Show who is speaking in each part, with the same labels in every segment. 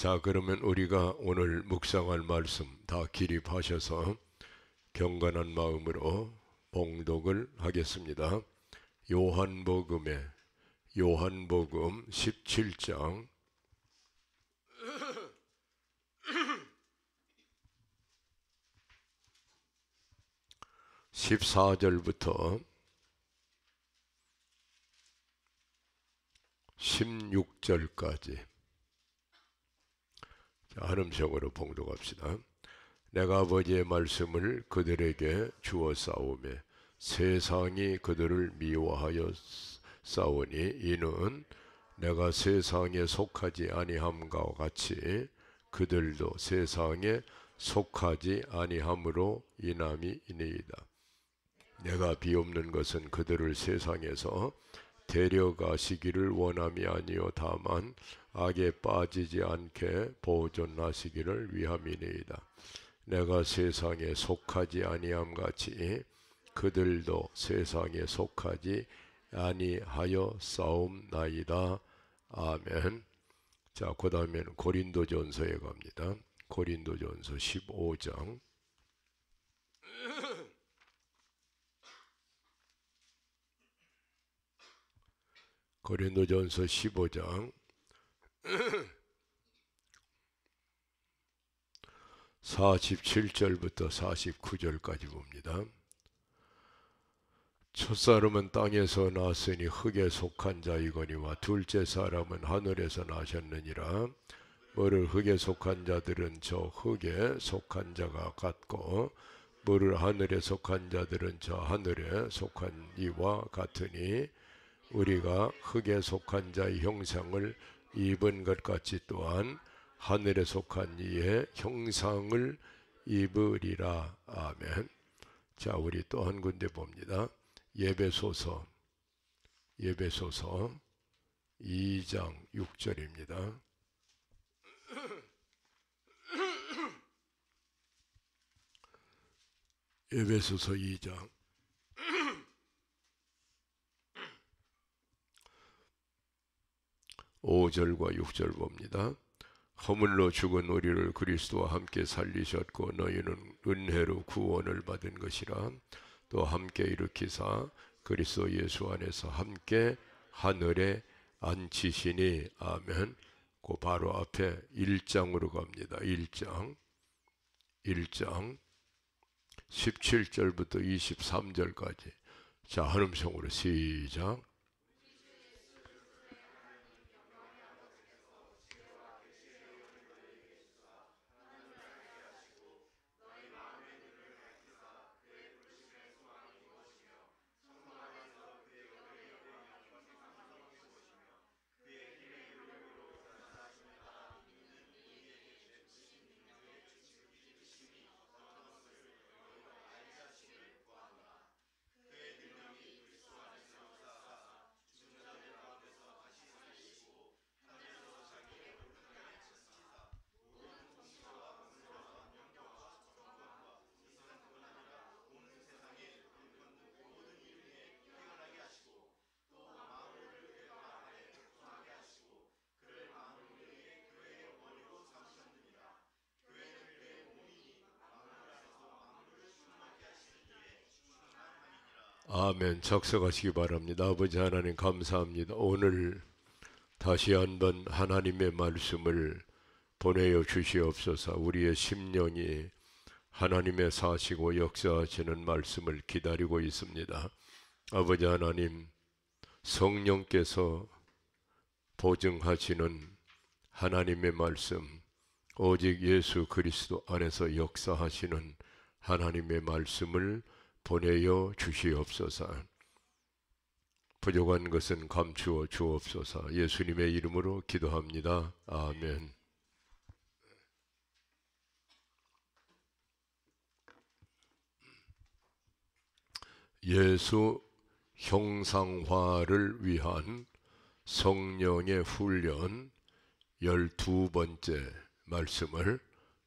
Speaker 1: 자, 그러면 우리가 오늘 묵상할 말씀 다 기립하셔서 경건한 마음으로 봉독을 하겠습니다. 요한복음 17장 14절부터 16절까지 한음성으로 봉독합시다. 내가 아버지의 말씀을 그들에게 주어 싸우매 세상이 그들을 미워하여 싸우니 이는 내가 세상에 속하지 아니함과 같이 그들도 세상에 속하지 아니함으로 인함이니이다. 내가 비옵는 것은 그들을 세상에서 데려가시기를 원함이 아니요 다만 악에 빠지지 않게 보존하시기를 위함이니이다. 내가 세상에 속하지 아니함같이 그들도 세상에 속하지 아니하여 싸움나이다. 아멘. 자, 그 다음에는 고린도전서에 갑니다. 고린도전서 15장 고린도전서 15장 47절부터 49절까지 봅니다. 첫사람은 땅에서 났으니 흙에 속한 자이거니와 둘째 사람은 하늘에서 나셨느니라. 모를 흙에 속한 자들은 저 흙에 속한 자가 같고 모를 하늘에 속한 자들은 저 하늘에 속한 이와 같으니 우리가 흙에 속한 자의 형상을 입은 것 같이 또한 하늘에 속한 이의 형상을 입으리라. 아멘. 자, 우리 또 한 군데 봅니다. 예배소서 2장 6절입니다. 예배소서 2장 5절과 6절 봅니다. 허물로 죽은 우리를 그리스도와 함께 살리셨고 너희는 은혜로 구원을 받은 것이라. 또 함께 일으키사 그리스도 예수 안에서 함께 하늘에 앉히시니. 아멘. 그 바로 앞에 1장으로 갑니다. 1장 17절부터 23절까지. 자, 한음성으로 시작. 아멘. 작성하시기 바랍니다. 아버지 하나님 감사합니다. 오늘 다시 한번 하나님의 말씀을 보내어 주시옵소서. 우리의 심령이 하나님의 사시고 역사하시는 말씀을 기다리고 있습니다. 아버지 하나님, 성령께서 보증하시는 하나님의 말씀, 오직 예수 그리스도 안에서 역사하시는 하나님의 말씀을 보내어 주시옵소서. 부족한 것은 감추어 주옵소서. 예수님의 이름으로 기도합니다. 아멘. 예수 형상화를 위한 성령의 훈련 12번째 말씀을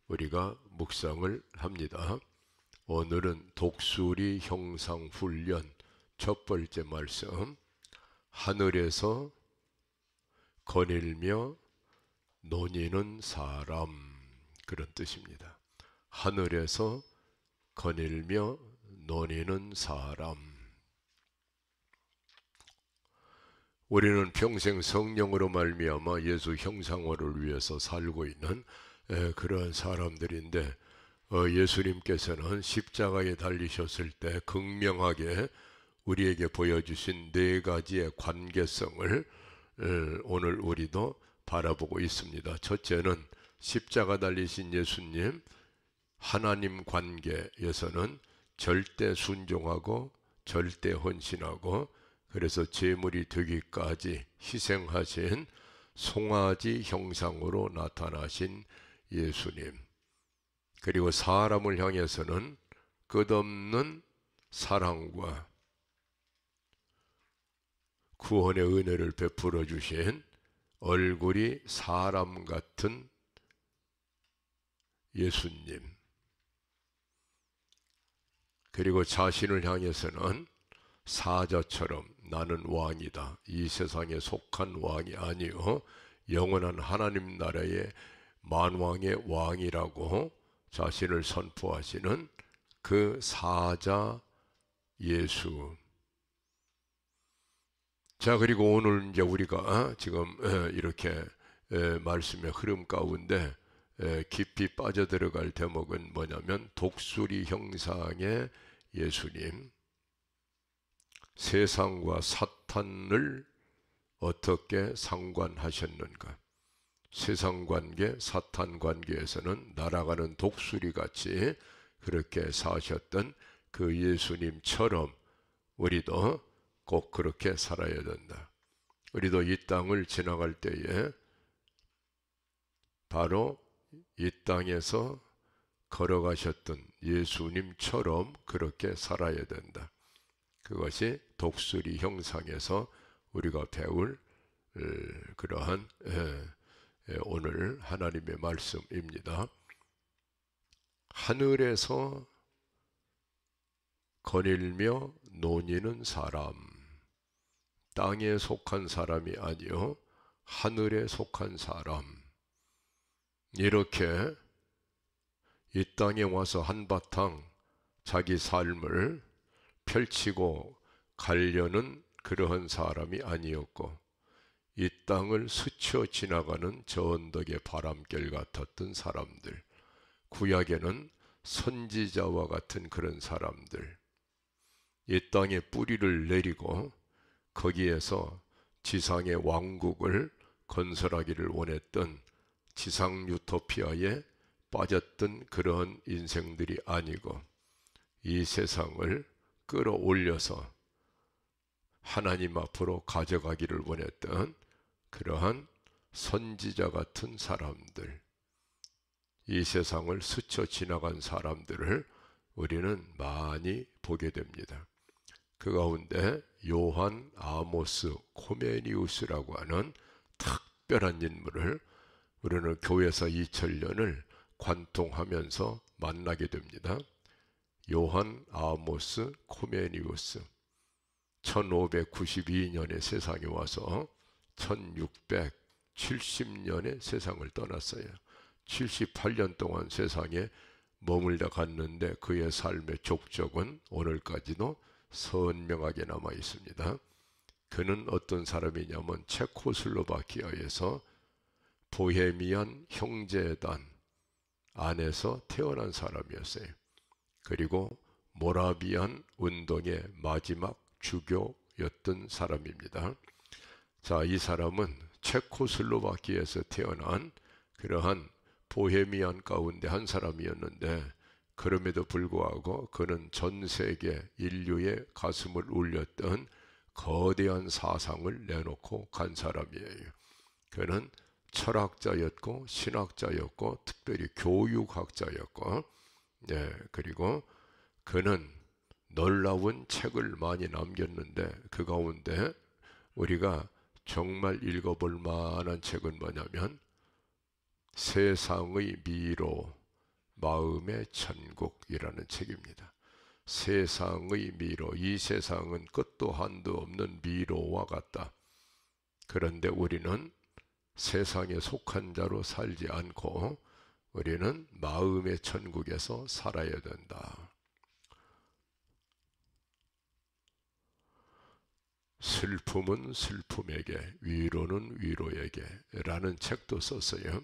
Speaker 1: 우리가 묵상을 합니다. 오늘은 독수리 형상 훈련 첫 번째 말씀. 하늘에서 거닐며 논의는 사람, 그런 뜻입니다. 하늘에서 거닐며 논의는 사람. 우리는 평생 성령으로 말미암아 예수 형상화를 위해서 살고 있는 그런 사람들인데, 예수님께서는 십자가에 달리셨을 때 극명하게 우리에게 보여주신 네 가지의 관계성을 오늘 우리도 바라보고 있습니다. 첫째는 십자가 달리신 예수님 하나님 관계에서는 절대 순종하고 절대 헌신하고, 그래서 제물이 되기까지 희생하신 송아지 형상으로 나타나신 예수님, 그리고 사람을 향해서는 끝없는 사랑과 구원의 은혜를 베풀어 주신 얼굴이 사람 같은 예수님, 그리고 자신을 향해서는 사자처럼 나는 왕이다, 이 세상에 속한 왕이 아니요 영원한 하나님 나라의 만왕의 왕이라고 자신을 선포하시는 그 사자 예수. 자, 그리고 오늘 이제 우리가 지금 이렇게 말씀의 흐름 가운데 깊이 빠져들어갈 대목은 뭐냐면, 독수리 형상의 예수님, 세상과 사탄을 어떻게 상관하셨는가. 세상 관계, 사탄 관계에서는 날아가는 독수리 같이 그렇게 사셨던 그 예수님처럼 우리도 꼭 그렇게 살아야 된다. 우리도 이 땅을 지나갈 때에 바로 이 땅에서 걸어가셨던 예수님처럼 그렇게 살아야 된다. 그것이 독수리 형상에서 우리가 배울 그러한 오늘 하나님의 말씀입니다. 하늘에서 거닐며 논의는 사람, 땅에 속한 사람이 아니요 하늘에 속한 사람, 이렇게 이 땅에 와서 한바탕 자기 삶을 펼치고 가려는 그러한 사람이 아니었고, 이 땅을 스쳐 지나가는 저 언덕의 바람결 같았던 사람들, 구약에는 선지자와 같은 그런 사람들, 이 땅에 뿌리를 내리고 거기에서 지상의 왕국을 건설하기를 원했던 지상 유토피아에 빠졌던 그런 인생들이 아니고, 이 세상을 끌어올려서 하나님 앞으로 가져가기를 원했던 그러한 선지자 같은 사람들, 이 세상을 스쳐 지나간 사람들을 우리는 많이 보게 됩니다. 그 가운데 요한 아모스 코메니우스라고 하는 특별한 인물을 우리는 교회사 2000년을 관통하면서 만나게 됩니다. 요한 아모스 코메니우스, 1592년에 세상에 와서 1670년에 세상을 떠났어요. 78년 동안 세상에 머물다 갔는데 그의 삶의 족적은 오늘까지도 선명하게 남아 있습니다. 그는 어떤 사람이냐면 체코슬로바키아에서 보헤미안 형제단 안에서 태어난 사람이었어요. 그리고 모라비안 운동의 마지막 주교였던 사람입니다. 자, 이 사람은 체코슬로바키아에서 태어난 그러한 보헤미안 가운데 한 사람이었는데, 그럼에도 불구하고 그는 전 세계 인류의 가슴을 울렸던 거대한 사상을 내놓고 간 사람이에요. 그는 철학자였고 신학자였고 특별히 교육학자였고, 그리고 그는 놀라운 책을 많이 남겼는데, 그 가운데 우리가 정말 읽어볼 만한 책은 뭐냐면 세상의 미로 마음의 천국이라는 책입니다. 세상의 미로, 이 세상은 끝도 한도 없는 미로와 같다. 그런데 우리는 세상에 속한 자로 살지 않고 우리는 마음의 천국에서 살아야 된다. 슬픔은 슬픔에게, 위로는 위로에게 라는 책도 썼어요.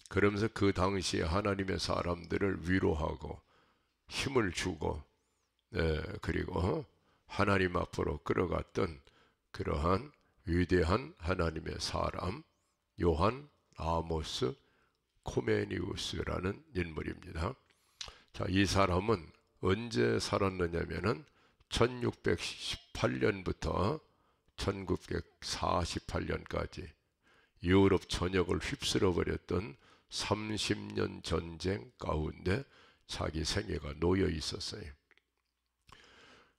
Speaker 1: 그러면서 그 당시에 하나님의 사람들을 위로하고 힘을 주고 그리고 하나님 앞으로 끌어갔던 그러한 위대한 하나님의 사람 요한 아모스 코메니우스라는 인물입니다. 자, 이 사람은 언제 살았느냐면은 1618년부터 1948년까지 유럽 전역을 휩쓸어 버렸던 30년 전쟁 가운데 자기 생애가 놓여 있었어요.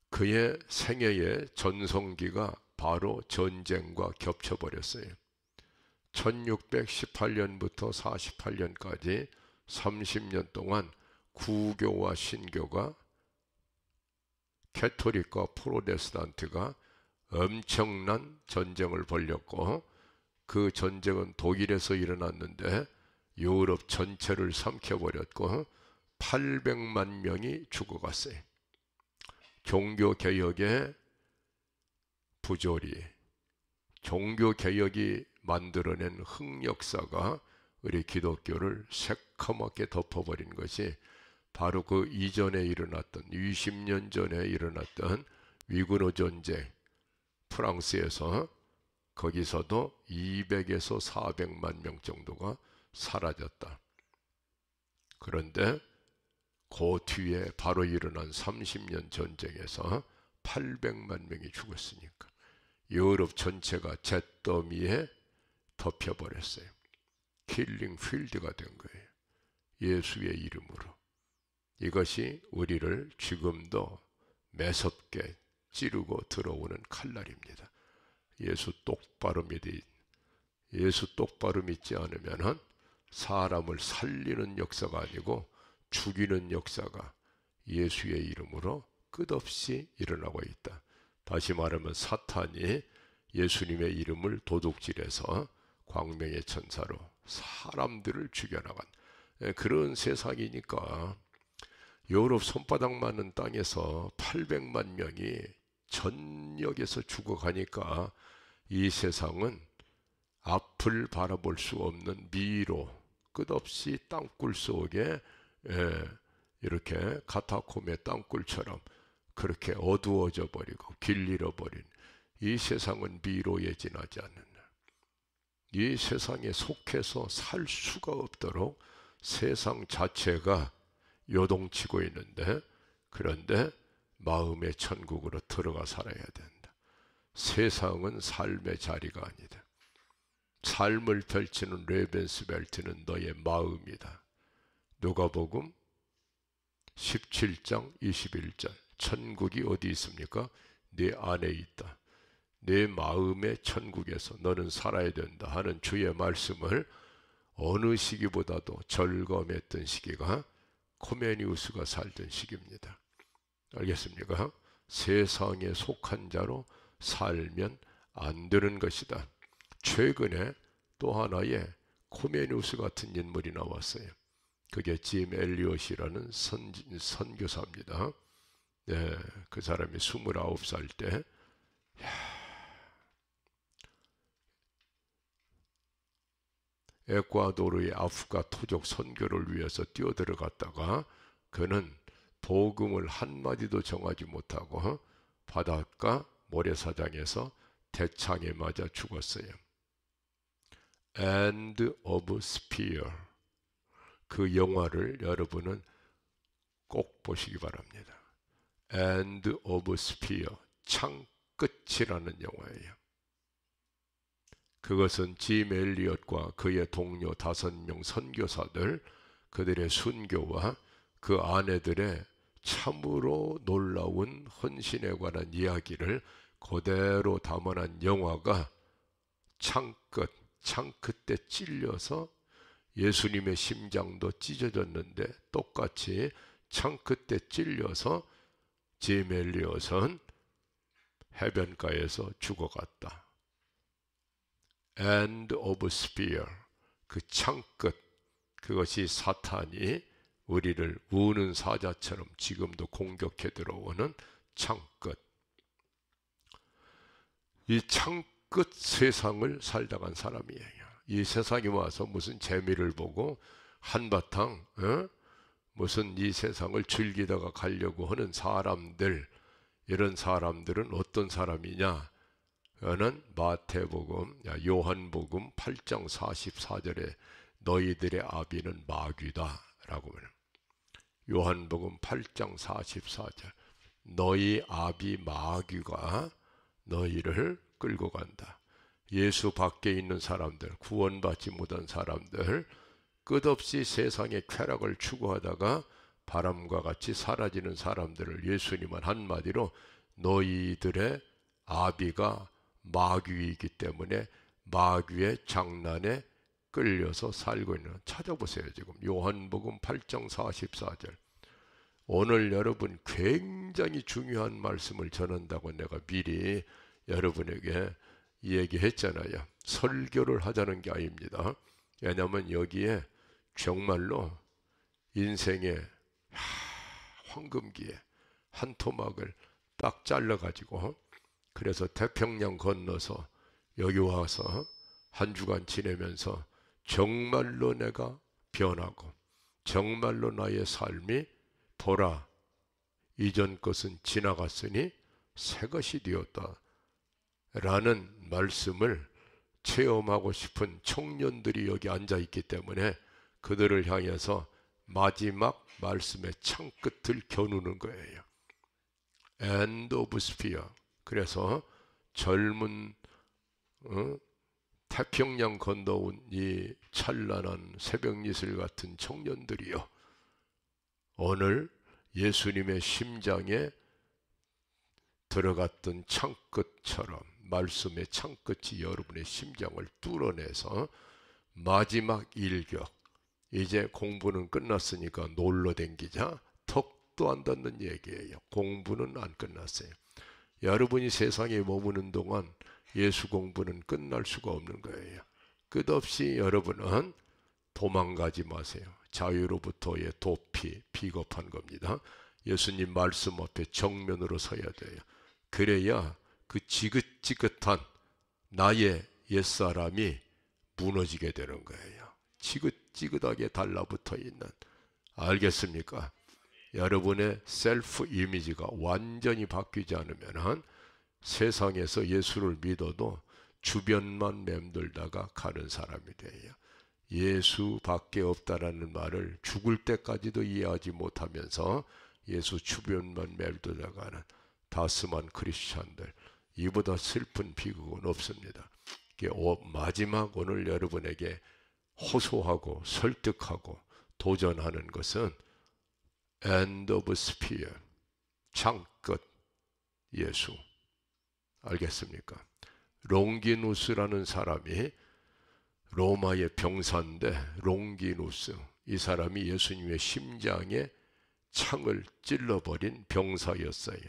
Speaker 1: 그의 생애의 전성기가 바로 전쟁과 겹쳐버렸어요. 1618년부터 48년까지 30년 동안 구교와 신교가, 캐토릭과 프로테스탄트가 엄청난 전쟁을 벌였고, 그 전쟁은 독일에서 일어났는데 유럽 전체를 삼켜버렸고 800만 명이 죽어갔어요. 종교개혁의 부조리, 종교개혁이 만들어낸 흑역사가 우리 기독교를 새카맣게 덮어버린 것이 바로 그 이전에 일어났던 20년 전에 일어났던 위구르 전쟁, 프랑스에서 거기서도 200에서 400만 명 정도가 사라졌다. 그런데 그 뒤에 바로 일어난 30년 전쟁에서 800만 명이 죽었으니까 유럽 전체가 잿더미에 덮여버렸어요. 킬링 필드가 된 거예요. 예수의 이름으로. 이것이 우리를 지금도 매섭게 찌르고 들어오는 칼날입니다. 예수 똑바로 믿지 않으면 사람을 살리는 역사가 아니고 죽이는 역사가 예수의 이름으로 끝없이 일어나고 있다. 다시 말하면 사탄이 예수님의 이름을 도둑질해서 광명의 천사로 사람들을 죽여나간 그런 세상이니까 유럽 손바닥만한 땅에서 800만 명이 전역에서 죽어가니까 이 세상은 앞을 바라볼 수 없는 미로, 끝없이 땅굴 속에 이렇게 카타콤의 땅굴처럼 그렇게 어두워져 버리고 길 잃어버린 이 세상은 미로에 지나지 않는 이 세상에 속해서 살 수가 없도록 세상 자체가 요동치고 있는데, 그런데 마음의 천국으로 들어가 살아야 된다. 세상은 삶의 자리가 아니다. 삶을 펼치는 레벤스벨트는 너의 마음이다. 누가복음 17장 21절 천국이 어디 있습니까? 네 안에 있다. 내 마음의 천국에서 너는 살아야 된다 하는 주의 말씀을 어느 시기보다도 절감했던 시기가 코메니우스가 살던 시기입니다. 알겠습니까? 세상에 속한 자로 살면 안 되는 것이다. 최근에 또 하나의 코메니우스 같은 인물이 나왔어요. 그게 짐 엘리엇이라는 선교사입니다. 네, 그 사람이 29살 때 에콰도르의 아프가 토족 선교를 위해서 뛰어들어갔다가 그는 복음을 한마디도 정하지 못하고 바닷가 모래사장에서 대창에 맞아 죽었어요. End of Spear, 그 영화를 여러분은 꼭 보시기 바랍니다. End of Spear, 창 끝이라는 영화예요. 그것은 짐 엘리엇과 그의 동료 5명 선교사들, 그들의 순교와 그 아내들의 참으로 놀라운 헌신에 관한 이야기를 그대로 담아낸 영화가 창끝 때 찔려서 예수님의 심장도 찢어졌는데 똑같이 창끝 때 찔려서 짐 엘리엇은 해변가에서 죽어갔다. end of spear, 그 창끝, 그것이 사탄이 우리를 우는 사자처럼 지금도 공격해 들어오는 창끝. 이 창끝 세상을 살다간 사람이에요. 이 세상에 와서 무슨 재미를 보고 한바탕 무슨 이 세상을 즐기다가 가려고 하는 사람들, 이런 사람들은 어떤 사람이냐? 는 마태복음, 요한복음 8장 44절에 너희들의 아비는 마귀다 라고 말해요. 요한복음 8장 44절, 너희 아비 마귀가 너희를 끌고 간다. 예수 밖에 있는 사람들, 구원받지 못한 사람들, 끝없이 세상의 쾌락을 추구하다가 바람과 같이 사라지는 사람들을 예수님은 한마디로 너희들의 아비가 마귀이기 때문에 마귀의 장난에 끌려서 살고 있는, 찾아보세요. 지금 요한복음 8장 44절. 오늘 여러분 굉장히 중요한 말씀을 전한다고 내가 미리 여러분에게 얘기했잖아요. 설교를 하자는 게 아닙니다. 왜냐하면 여기에 정말로 인생의 황금기에 한 토막을 딱 잘라가지고, 그래서 태평양 건너서 여기 와서 한 주간 지내면서 정말로 내가 변하고 정말로 나의 삶이 보라 이전 것은 지나갔으니 새 것이 되었다 라는 말씀을 체험하고 싶은 청년들이 여기 앉아있기 때문에 그들을 향해서 마지막 말씀의 창끝을 겨누는 거예요. end of spear. 그래서 젊은 태평양 건너온 이 찬란한 새벽이슬 같은 청년들이요, 오늘 예수님의 심장에 들어갔던 창끝처럼 말씀의 창끝이 여러분의 심장을 뚫어내서 마지막 일격, 이제 공부는 끝났으니까 놀러 댕기자, 턱도 안 닿는 얘기예요. 공부는 안 끝났어요. 여러분이 세상에 머무는 동안 예수 공부는 끝날 수가 없는 거예요. 끝없이 여러분은 도망가지 마세요. 자유로부터의 도피, 비겁한 겁니다. 예수님 말씀 앞에 정면으로 서야 돼요. 그래야 그 지긋지긋한 나의 옛사람이 무너지게 되는 거예요. 지긋지긋하게 달라붙어 있는, 알겠습니까? 여러분의 셀프 이미지가 완전히 바뀌지 않으면 세상에서 예수를 믿어도 주변만 맴돌다가 가는 사람이 돼요. 예수 밖에 없다라는 말을 죽을 때까지도 이해하지 못하면서 예수 주변만 맴돌다가 가는 다스만 크리스찬들, 이보다 슬픈 비극은 없습니다. 마지막 오늘 여러분에게 호소하고 설득하고 도전하는 것은 end of spear, 창끝 예수. 알겠습니까? 롱기누스라는 사람이 로마의 병사인데, 롱기누스, 이 사람이 예수님의 심장에 창을 찔러버린 병사였어요.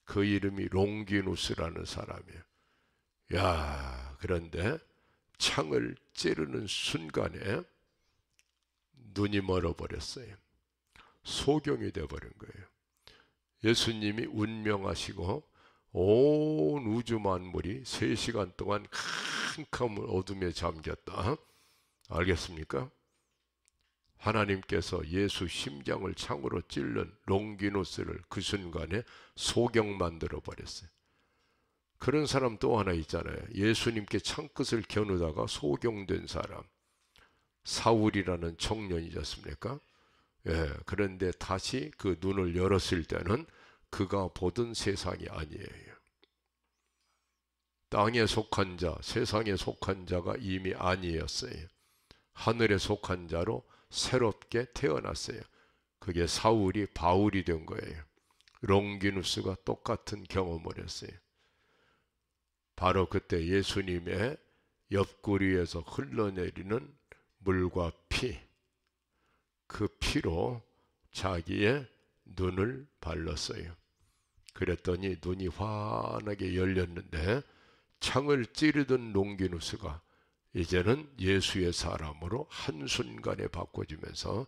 Speaker 1: 그 이름이 롱기누스라는 사람이에요. 야, 그런데 창을 찌르는 순간에 눈이 멀어버렸어요. 소경이 되어버린 거예요. 예수님이 운명하시고 온 우주 만물이 3시간 동안 캄캄한 어둠에 잠겼다. 알겠습니까? 하나님께서 예수 심장을 창으로 찔른 롱기누스를 그 순간에 소경 만들어 버렸어요. 그런 사람 또 하나 있잖아요. 예수님께 창끝을 겨누다가 소경된 사람, 사울이라는 청년이지 않습니까? 예, 그런데 다시 그 눈을 열었을 때는 그가 보던 세상이 아니에요. 땅에 속한 자, 세상에 속한 자가 이미 아니었어요. 하늘에 속한 자로 새롭게 태어났어요. 그게 사울이 바울이 된 거예요. 롱기누스가 똑같은 경험을 했어요. 바로 그때 예수님의 옆구리에서 흘러내리는 물과 피, 그 피로 자기의 눈을 발랐어요. 그랬더니 눈이 환하게 열렸는데 창을 찌르던 롱기누스가 이제는 예수의 사람으로 한순간에 바꿔지면서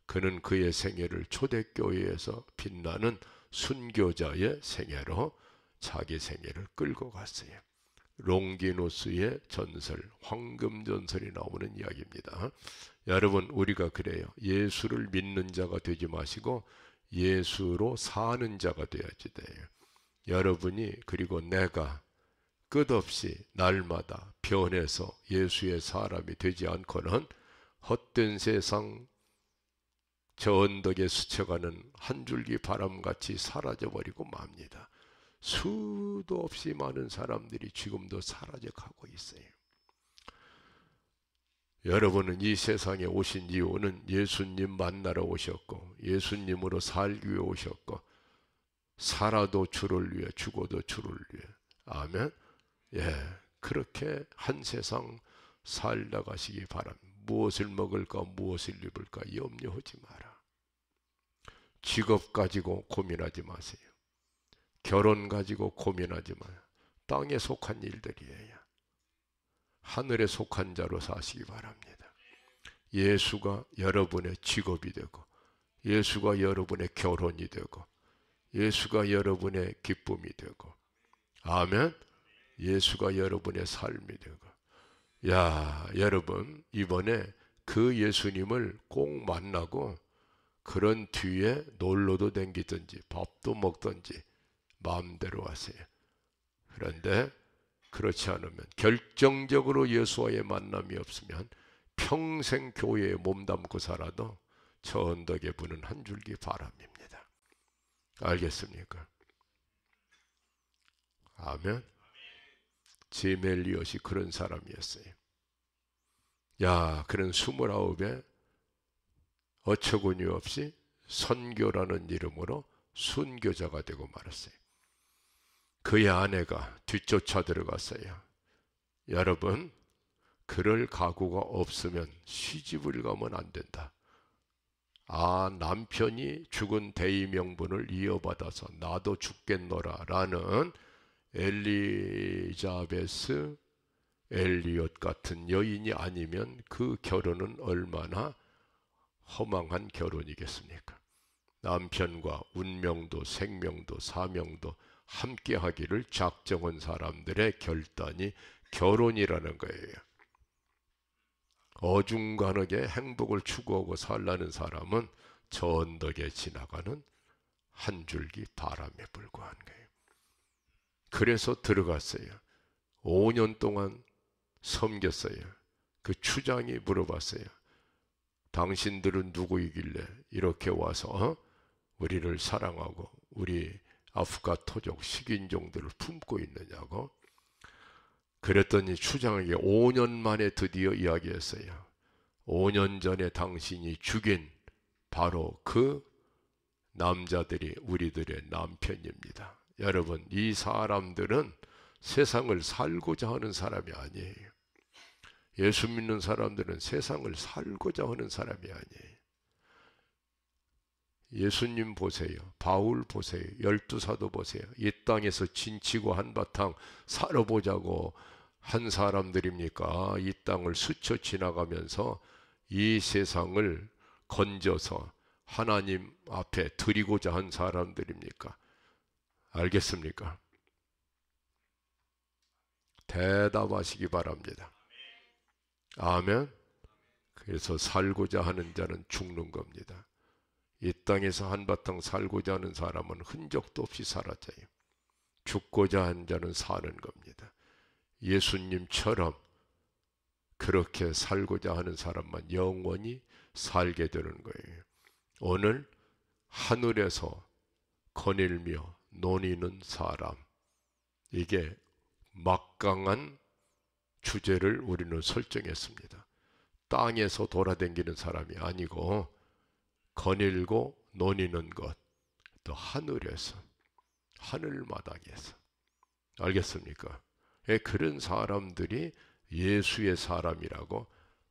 Speaker 1: 그는 그의 생애를 초대교회에서 빛나는 순교자의 생애로 자기 생애를 끌고 갔어요. 롱기누스의 전설, 황금전설이 나오는 이야기입니다. 여러분, 우리가 그래요. 예수를 믿는 자가 되지 마시고 예수로 사는 자가 되어야지 돼요. 여러분이 그리고 내가 끝없이 날마다 변해서 예수의 사람이 되지 않고는 헛된 세상 저 언덕에 스쳐가는 한 줄기 바람같이 사라져버리고 맙니다. 수도 없이 많은 사람들이 지금도 사라져가고 있어요. 여러분은 이 세상에 오신 이유는 예수님 만나러 오셨고 예수님으로 살기 위해 오셨고 살아도 주를 위해 죽어도 주를 위해. 아멘. 그렇게 한 세상 살다 가시기 바랍니다. 무엇을 먹을까 무엇을 입을까 염려하지 마라. 직업 가지고 고민하지 마세요. 결혼 가지고 고민하지 마요. 땅에 속한 일들이에요. 하늘에 속한 자로 사시기 바랍니다. 예수가 여러분의 직업이 되고 예수가 여러분의 결혼이 되고 예수가 여러분의 기쁨이 되고 아멘. 예수가 여러분의 삶이 되고 여러분 이번에 그 예수님을 꼭 만나고 그런 뒤에 놀러도 댕기든지 밥도 먹든지 마음대로 하세요. 그런데 그렇지 않으면 결정적으로 예수와의 만남이 없으면 평생 교회에 몸담고 살아도 저 언덕에 부는 한 줄기 바람입니다. 알겠습니까? 아멘. 제멜리엇이 그런 사람이었어요. 그는 29에 어처구니 없이 선교라는 이름으로 순교자가 되고 말았어요. 그의 아내가 뒤쫓아 들어갔어요. 여러분, 그럴 각오가 없으면 시집을 가면 안 된다. 남편이 죽은 대의 명분을 이어받아서 나도 죽겠노라 라는 엘리자베스 엘리엇 같은 여인이 아니면 그 결혼은 얼마나 허망한 결혼이겠습니까? 남편과 운명도 생명도 사명도 함께 하기를 작정한 사람들의 결단이 결혼이라는 거예요. 어중간하게 행복을 추구하고 살라는 사람은 저 언덕에 지나가는 한 줄기 바람에 불과한 거예요. 그래서 들어갔어요. 5년 동안 섬겼어요. 그 추장이 물어봤어요. 당신들은 누구이길래 이렇게 와서 우리를 사랑하고 우리 아프가 토족 식인종들을 품고 있느냐고. 그랬더니 추장에게 5년 만에 드디어 이야기했어요. 5년 전에 당신이 죽인 바로 그 남자들이 우리들의 남편입니다. 여러분, 이 사람들은 세상을 살고자 하는 사람이 아니에요. 예수 믿는 사람들은 세상을 살고자 하는 사람이 아니에요. 예수님 보세요. 바울 보세요. 12사도 보세요. 이 땅에서 진치고 한바탕 살아보자고 한 사람들입니까? 이 땅을 스쳐 지나가면서 이 세상을 건져서 하나님 앞에 드리고자 한 사람들입니까? 알겠습니까? 대답하시기 바랍니다. 아멘. 그래서 살고자 하는 자는 죽는 겁니다. 이 땅에서 한바탕 살고자 하는 사람은 흔적도 없이 사라져요. 죽고자 하는 자는 사는 겁니다. 예수님처럼 그렇게 살고자 하는 사람만 영원히 살게 되는 거예요. 오늘 하늘에서 거닐며 논이는 사람, 이게 막강한 주제를 우리는 설정했습니다. 땅에서 돌아다니는 사람이 아니고 거닐고 논이는 것, 또 하늘에서, 하늘마당에서. 알겠습니까? 그런 사람들이 예수의 사람이라고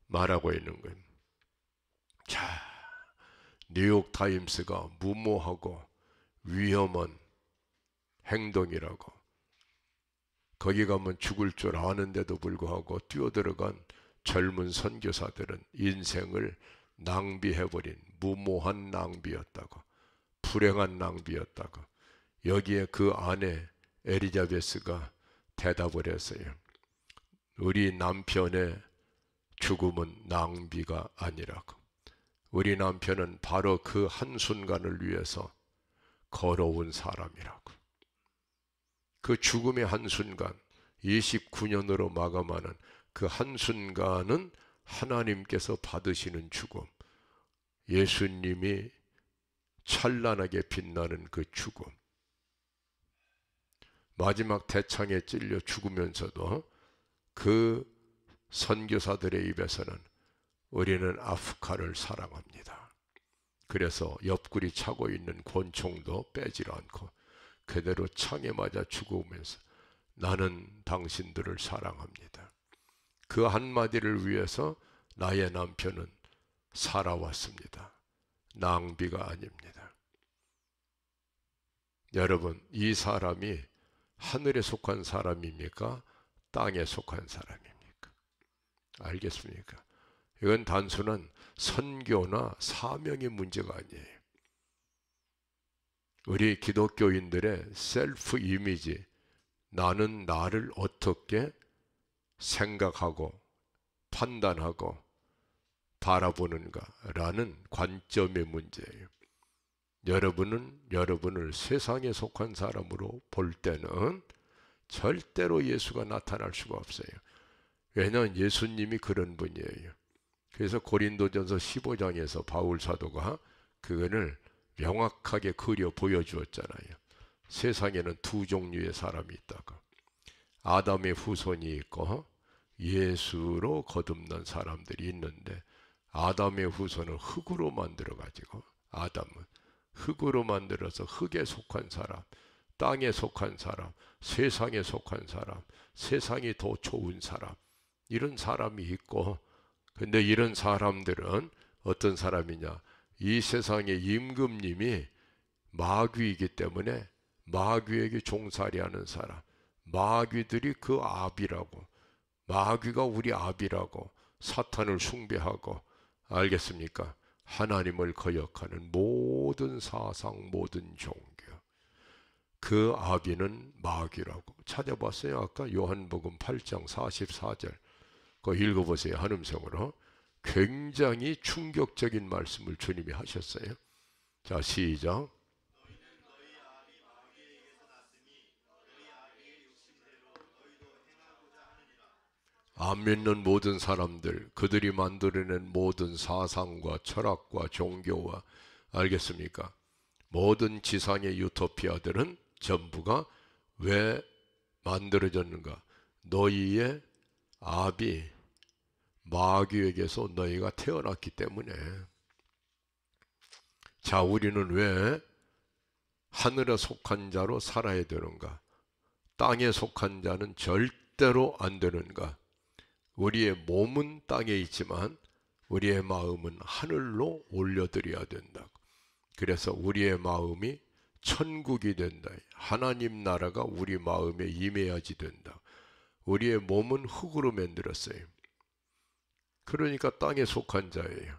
Speaker 1: 말하고 있는 거예요. 자, 뉴욕타임스가 무모하고 위험한 행동이라고 거기 가면 죽을 줄 아는데도 불구하고 뛰어들어간 젊은 선교사들은 인생을 낭비해버린 무모한 낭비였다고, 불행한 낭비였다고. 여기에 그 아내 엘리자베스가 대답을 했어요. 우리 남편의 죽음은 낭비가 아니라고. 우리 남편은 바로 그 한순간을 위해서 걸어온 사람이라고. 그 죽음의 한순간, 29년으로 마감하는 그 한순간은 하나님께서 받으시는 죽음, 예수님이 찬란하게 빛나는 그 죽음, 마지막 대창에 찔려 죽으면서도 그 선교사들의 입에서는 우리는 아프카를 사랑합니다. 그래서 옆구리 차고 있는 권총도 빼질 않고 그대로 창에 맞아 죽어오면서 나는 당신들을 사랑합니다. 그 한마디를 위해서 나의 남편은 살아왔습니다. 낭비가 아닙니다. 여러분, 이 사람이 하늘에 속한 사람입니까? 땅에 속한 사람입니까? 알겠습니까? 이건 단순한 선교나 사명의 문제가 아니에요. 우리 기독교인들의 셀프 이미지, 나는 나를 어떻게 생각하고 판단하고 바라보는가라는 관점의 문제예요. 여러분은 여러분을 세상에 속한 사람으로 볼 때는 절대로 예수가 나타날 수가 없어요. 왜냐하면 예수님이 그런 분이에요. 그래서 고린도전서 15장에서 바울 사도가 그거를 명확하게 그려 보여주었잖아요. 세상에는 두 종류의 사람이 있다고. 아담의 후손이 있고 예수로 거듭난 사람들이 있는데, 아담의 후손은 흙으로 만들어가지고, 아담은 흙으로 만들어서 흙에 속한 사람, 땅에 속한 사람, 세상에 속한 사람, 세상이 더 좋은 사람, 이런 사람이 있고, 근데 이런 사람들은 어떤 사람이냐? 이 세상의 임금님이 마귀이기 때문에 마귀에게 종살이하는 사람, 마귀들이 그 아비라고, 마귀가 우리 아비라고 사탄을 숭배하고, 알겠습니까? 하나님을 거역하는 모든 사상, 모든 종교, 그 아비는 마귀라고. 찾아봤어요. 아까 요한복음 8장 44절 그거 읽어보세요. 한음성으로. 굉장히 충격적인 말씀을 주님이 하셨어요. 자, 시작. 안 믿는 모든 사람들, 그들이 만들어낸 모든 사상과 철학과 종교와, 알겠습니까? 모든 지상의 유토피아들은 전부가 왜 만들어졌는가? 너희의 아비 마귀에게서 너희가 태어났기 때문에. 자, 우리는 왜 하늘에 속한 자로 살아야 되는가? 땅에 속한 자는 절대로 안 되는가? 우리의 몸은 땅에 있지만 우리의 마음은 하늘로 올려드려야 된다. 그래서 우리의 마음이 천국이 된다. 하나님 나라가 우리 마음에 임해야지 된다. 우리의 몸은 흙으로 만들었어요. 그러니까 땅에 속한 자예요.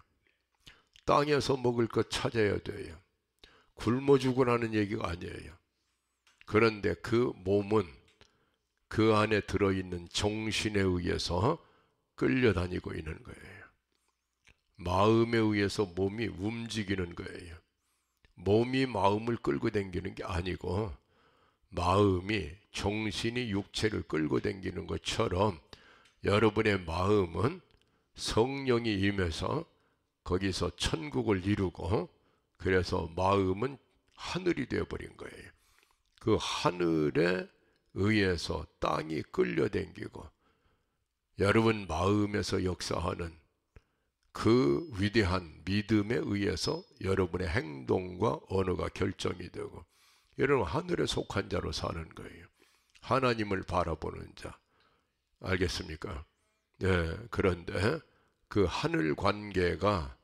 Speaker 1: 땅에서 먹을 것 찾아야 돼요. 굶어 죽으라는 얘기가 아니에요. 그런데 그 몸은 그 안에 들어있는 정신에 의해서 끌려다니고 있는 거예요. 마음에 의해서 몸이 움직이는 거예요. 몸이 마음을 끌고 다니는 게 아니고, 마음이 정신이 육체를 끌고 다니는 것처럼 여러분의 마음은 성령이 임해서 거기서 천국을 이루고, 그래서 마음은 하늘이 되어버린 거예요. 그 하늘에 의해서 땅이 끌려다니고, 여러분 마음에서 역사하는 그 위대한 믿음에 의해서 여러분의 행동과 언어가 결정이 되고, 여러분 하늘에 속한 자로 사는 거예요. 하나님을 바라보는 자. 알겠습니까? 네, 그런데 그 하늘 관계가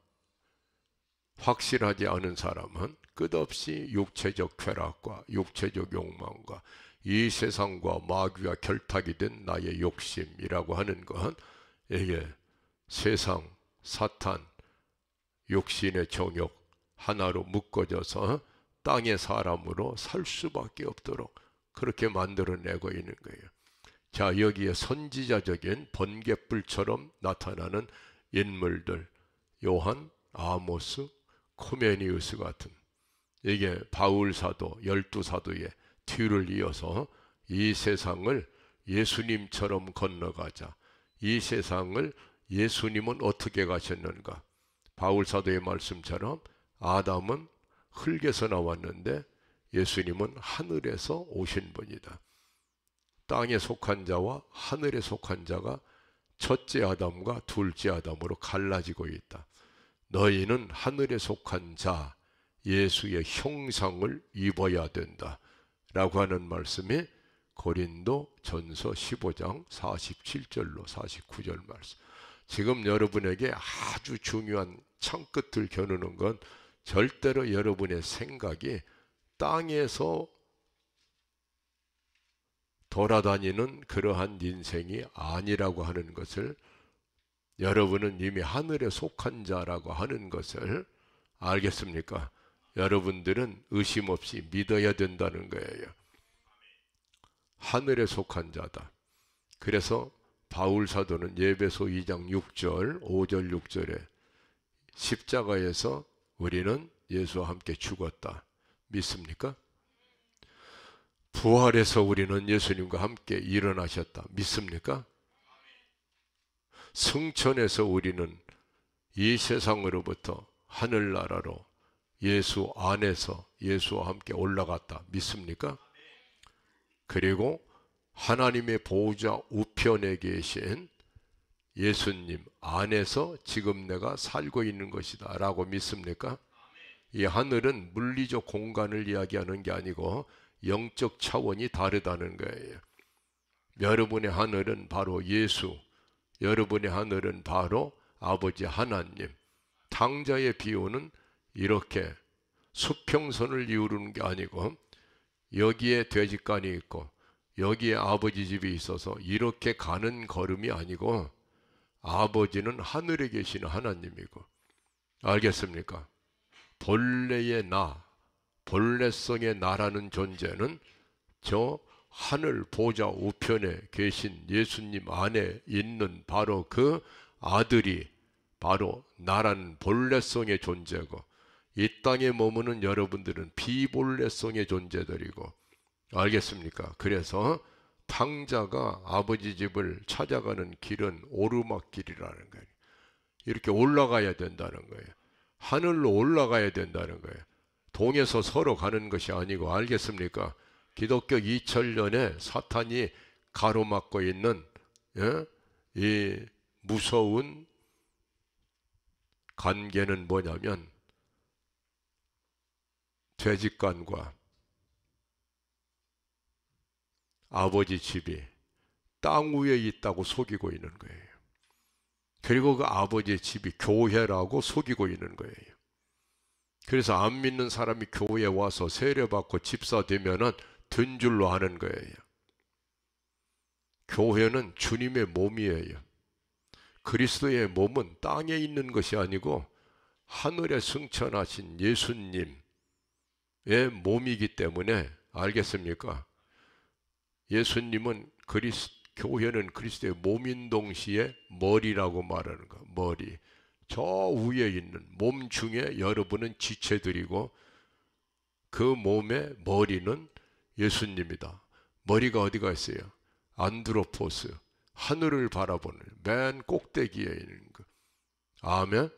Speaker 1: 확실하지 않은 사람은 끝없이 육체적 쾌락과 육체적 욕망과 이 세상과 마귀가 결탁이 된 나의 욕심이라고 하는 건 이게 세상, 사탄, 육신의 정욕 하나로 묶어져서 땅의 사람으로 살 수밖에 없도록 그렇게 만들어내고 있는 거예요. 자, 여기에 선지자적인 번갯불처럼 나타나는 인물들, 요한, 아모스, 코메니우스 같은, 이게 바울 사도, 12사도의 뒤를 이어서 이 세상을 예수님처럼 건너가자. 이 세상을 예수님은 어떻게 가셨는가? 바울 사도의 말씀처럼 아담은 흙에서 나왔는데 예수님은 하늘에서 오신 분이다. 땅에 속한 자와 하늘에 속한 자가 첫째 아담과 둘째 아담으로 갈라지고 있다. 너희는 하늘에 속한 자 예수의 형상을 입어야 된다 라고 하는 말씀이 고린도 전서 15장 47절로 49절 말씀. 지금 여러분에게 아주 중요한 창끝을 겨누는 건 절대로 여러분의 생각이 땅에서 돌아다니는 그러한 인생이 아니라고 하는 것을, 여러분은 이미 하늘에 속한 자라고 하는 것을 알겠습니까? 여러분들은 의심 없이 믿어야 된다는 거예요. 하늘에 속한 자다. 그래서 바울 사도는 에베소 2장 6절, 5절, 6절에 십자가에서 우리는 예수와 함께 죽었다. 믿습니까? 부활해서 우리는 예수님과 함께 일어나셨다. 믿습니까? 승천해서 우리는 이 세상으로부터 하늘나라로 예수 안에서 예수와 함께 올라갔다. 믿습니까? 그리고 하나님의 보호자 우편에 계신 예수님 안에서 지금 내가 살고 있는 것이다 라고 믿습니까? 이 하늘은 물리적 공간을 이야기하는 게 아니고 영적 차원이 다르다는 거예요. 여러분의 하늘은 바로 예수, 여러분의 하늘은 바로 아버지 하나님. 탕자의 비유는 이렇게 수평선을 이루는 게 아니고 여기에 돼지간이 있고 여기에 아버지 집이 있어서 이렇게 가는 걸음이 아니고 아버지는 하늘에 계시는 하나님이고, 알겠습니까? 본래의 나, 본래성의 나라는 존재는 저 하늘 보좌 우편에 계신 예수님 안에 있는 바로 그 아들이 바로 나라는 본래성의 존재고, 이 땅에 머무는 여러분들은 비본래성의 존재들이고, 알겠습니까? 그래서 탕자가 아버지 집을 찾아가는 길은 오르막길이라는 거예요. 이렇게 올라가야 된다는 거예요. 하늘로 올라가야 된다는 거예요. 동에서 서로 가는 것이 아니고, 알겠습니까? 기독교 2000년에 사탄이 가로막고 있는 이 무서운 관계는 뭐냐면 죄직관과 아버지 집이 땅 위에 있다고 속이고 있는 거예요. 그리고 그 아버지의 집이 교회라고 속이고 있는 거예요. 그래서 안 믿는 사람이 교회에 와서 세례받고 집사 되면은 된 줄로 하는 거예요. 교회는 주님의 몸이에요. 그리스도의 몸은 땅에 있는 것이 아니고 하늘에 승천하신 예수님의 몸이기 때문에, 알겠습니까? 예수님은 교회는 그리스도의 몸인 동시에 머리라고 말하는 거. 머리. 저 위에 있는 몸 중에 여러분은 지체들이고 그 몸의 머리는 예수님이다. 머리가 어디가 있어요? 안드로포스. 하늘을 바라보는 맨 꼭대기에 있는 거. 아멘.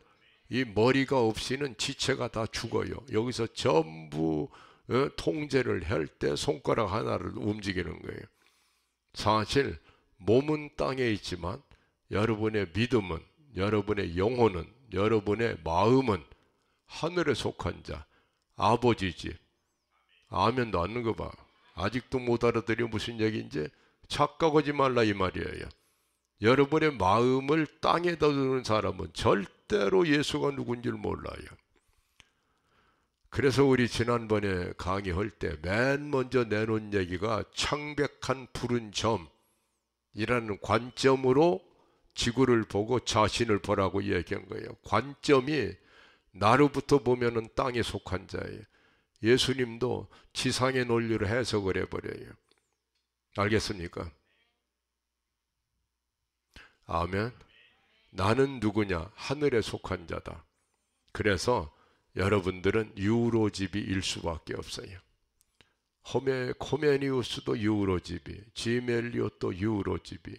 Speaker 1: 이 머리가 없이는 지체가 다 죽어요. 여기서 전부 통제를 할 때 손가락 하나를 움직이는 거예요. 사실 몸은 땅에 있지만 여러분의 믿음은, 여러분의 영혼은, 여러분의 마음은 하늘에 속한 자, 아버지 집. 아멘도 않는 거 봐. 아직도 못 알아들여 무슨 얘기인지. 착각하지 말라 이 말이에요. 여러분의 마음을 땅에다 두는 사람은 절대로 예수가 누군지를 몰라요. 그래서 우리 지난번에 강의할 때 맨 먼저 내놓은 얘기가 창백한 푸른 점이라는 관점으로 지구를 보고 자신을 보라고 얘기한 거예요. 관점이 나로부터 보면은 땅에 속한 자예요. 예수님도 지상의 논리를 해석을 해버려요. 알겠습니까? 아멘. 나는 누구냐? 하늘에 속한 자다. 그래서 여러분들은 유로집이일 수밖에 없어요. 코메니우스도 유로집이, 지멜리오도 유로집이.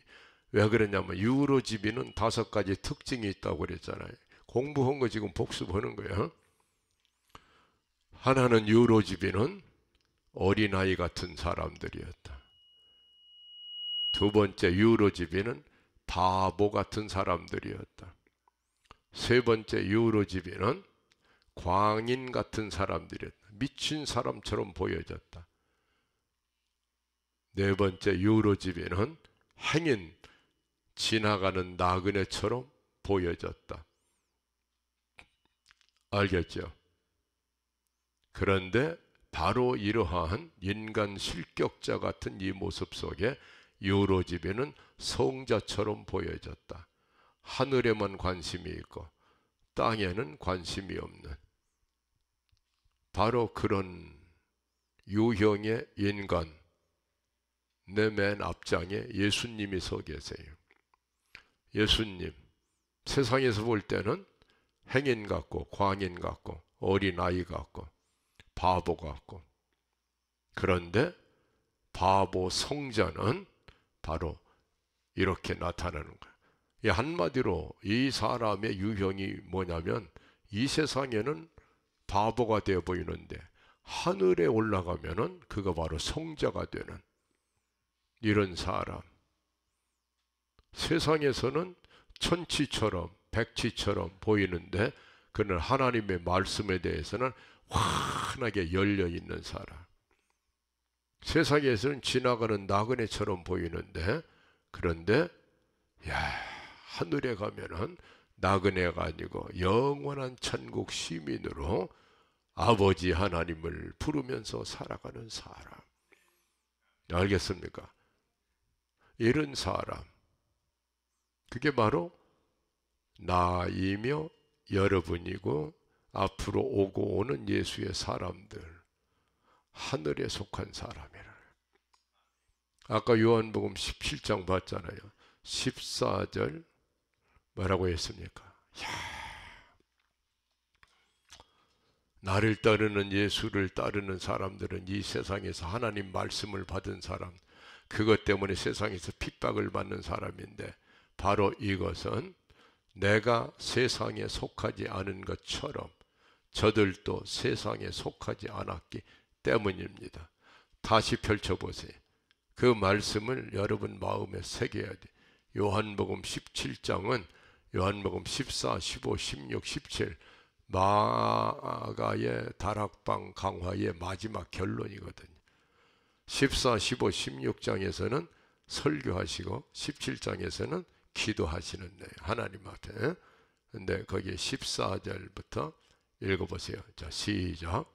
Speaker 1: 왜 그러냐면 유로집이는 5가지 특징이 있다고 그랬잖아요. 공부한 거 지금 복습하는 거예요. 하나는 유로집이는 어린아이 같은 사람들이었다. 두 번째 유로집이는 바보 같은 사람들이었다. 세 번째 유로집이는 광인 같은 사람들이었다. 미친 사람처럼 보여졌다. 네 번째 유로집에는 행인, 지나가는 나그네처럼 보여졌다. 알겠죠? 그런데 바로 이러한 인간 실격자 같은 이 모습 속에 유로집에는 성자처럼 보여졌다. 하늘에만 관심이 있고 땅에는 관심이 없는 바로 그런 유형의 인간, 내 맨 앞장에 예수님이 서 계세요. 예수님, 세상에서 볼 때는 행인 같고 광인 같고 어린아이 같고 바보 같고, 그런데 바보 성자는 바로 이렇게 나타나는 거예요. 이 한마디로 이 사람의 유형이 뭐냐면 이 세상에는 바보가 되어 보이는데 하늘에 올라가면은 그가 바로 성자가 되는 이런 사람. 세상에서는 천치처럼 백치처럼 보이는데 그는 하나님의 말씀에 대해서는 환하게 열려있는 사람. 세상에서는 지나가는 나그네처럼 보이는데 그런데 하늘에 가면은 나그네가 아니고 영원한 천국 시민으로 아버지 하나님을 부르면서 살아가는 사람. 알겠습니까? 이런 사람, 그게 바로 나이며 여러분이고 앞으로 오고 오는 예수의 사람들, 하늘에 속한 사람이라. 아까 요한복음 17장 봤잖아요. 14절 뭐라고 했습니까? 나를 따르는 예수를 따르는 사람들은 이 세상에서 하나님 말씀을 받은 사람, 그것 때문에 세상에서 핍박을 받는 사람인데 바로 이것은 내가 세상에 속하지 않은 것처럼 저들도 세상에 속하지 않았기 때문입니다. 다시 펼쳐보세요. 그 말씀을 여러분 마음에 새겨야 돼. 요한복음 17장은 요한복음 14, 15, 16, 17 마가의 다락방 강화의 마지막 결론이거든요. 14, 15, 16장에서는 설교하시고 17장에서는 기도하시는 내용, 하나님 앞에. 근데 거기 14절부터 읽어보세요. 자, 시작.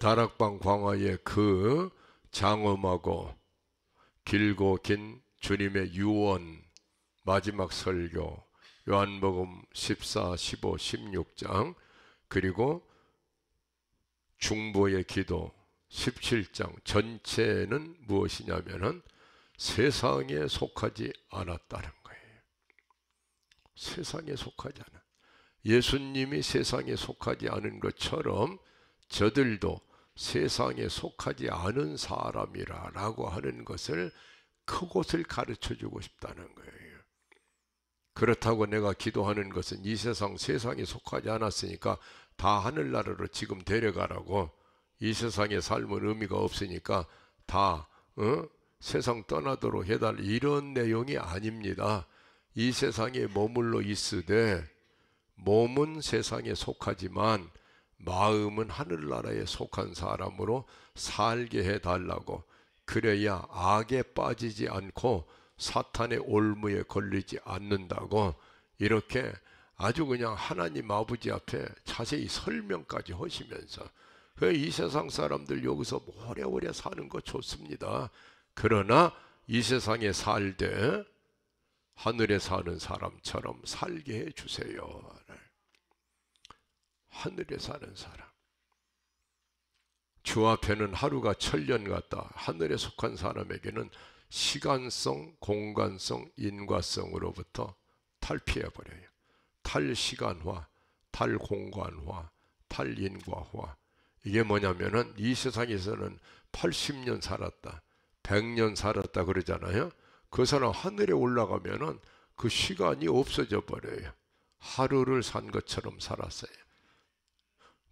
Speaker 1: 다락방 광화의 그 장엄하고 길고 긴 주님의 유언 마지막 설교 요한복음 14, 15, 16장 그리고 중보의 기도 17장 전체는 무엇이냐면은 세상에 속하지 않았다는 거예요. 세상에 속하지 않아. 예수님이 세상에 속하지 않은 것처럼 저들도 세상에 속하지 않은 사람이라고 하는 것을 그곳을 가르쳐주고 싶다는 거예요. 그렇다고 내가 기도하는 것은 이 세상에 속하지 않았으니까 다 하늘나라로 지금 데려가라고, 이 세상의 삶은 의미가 없으니까 다 세상 떠나도록 해달 이런 내용이 아닙니다. 이 세상에 머물러 있으되 몸은 세상에 속하지만 마음은 하늘나라에 속한 사람으로 살게 해달라고. 그래야 악에 빠지지 않고 사탄의 올무에 걸리지 않는다고. 이렇게 아주 그냥 하나님 아버지 앞에 자세히 설명까지 하시면서, 이 세상 사람들 여기서 오래오래 사는 거 좋습니다. 그러나 이 세상에 살되 하늘에 사는 사람처럼 살게 해주세요. 하늘에 사는 사람. 주 앞에는 하루가 천년 같다. 하늘에 속한 사람에게는 시간성, 공간성, 인과성으로부터 탈피해버려요. 탈시간화, 탈공간화, 탈인과화. 이게 뭐냐면은 이 세상에서는 80년 살았다, 100년 살았다 그러잖아요. 그 사람 하늘에 올라가면은 그 시간이 없어져 버려요. 하루를 산 것처럼 살았어요.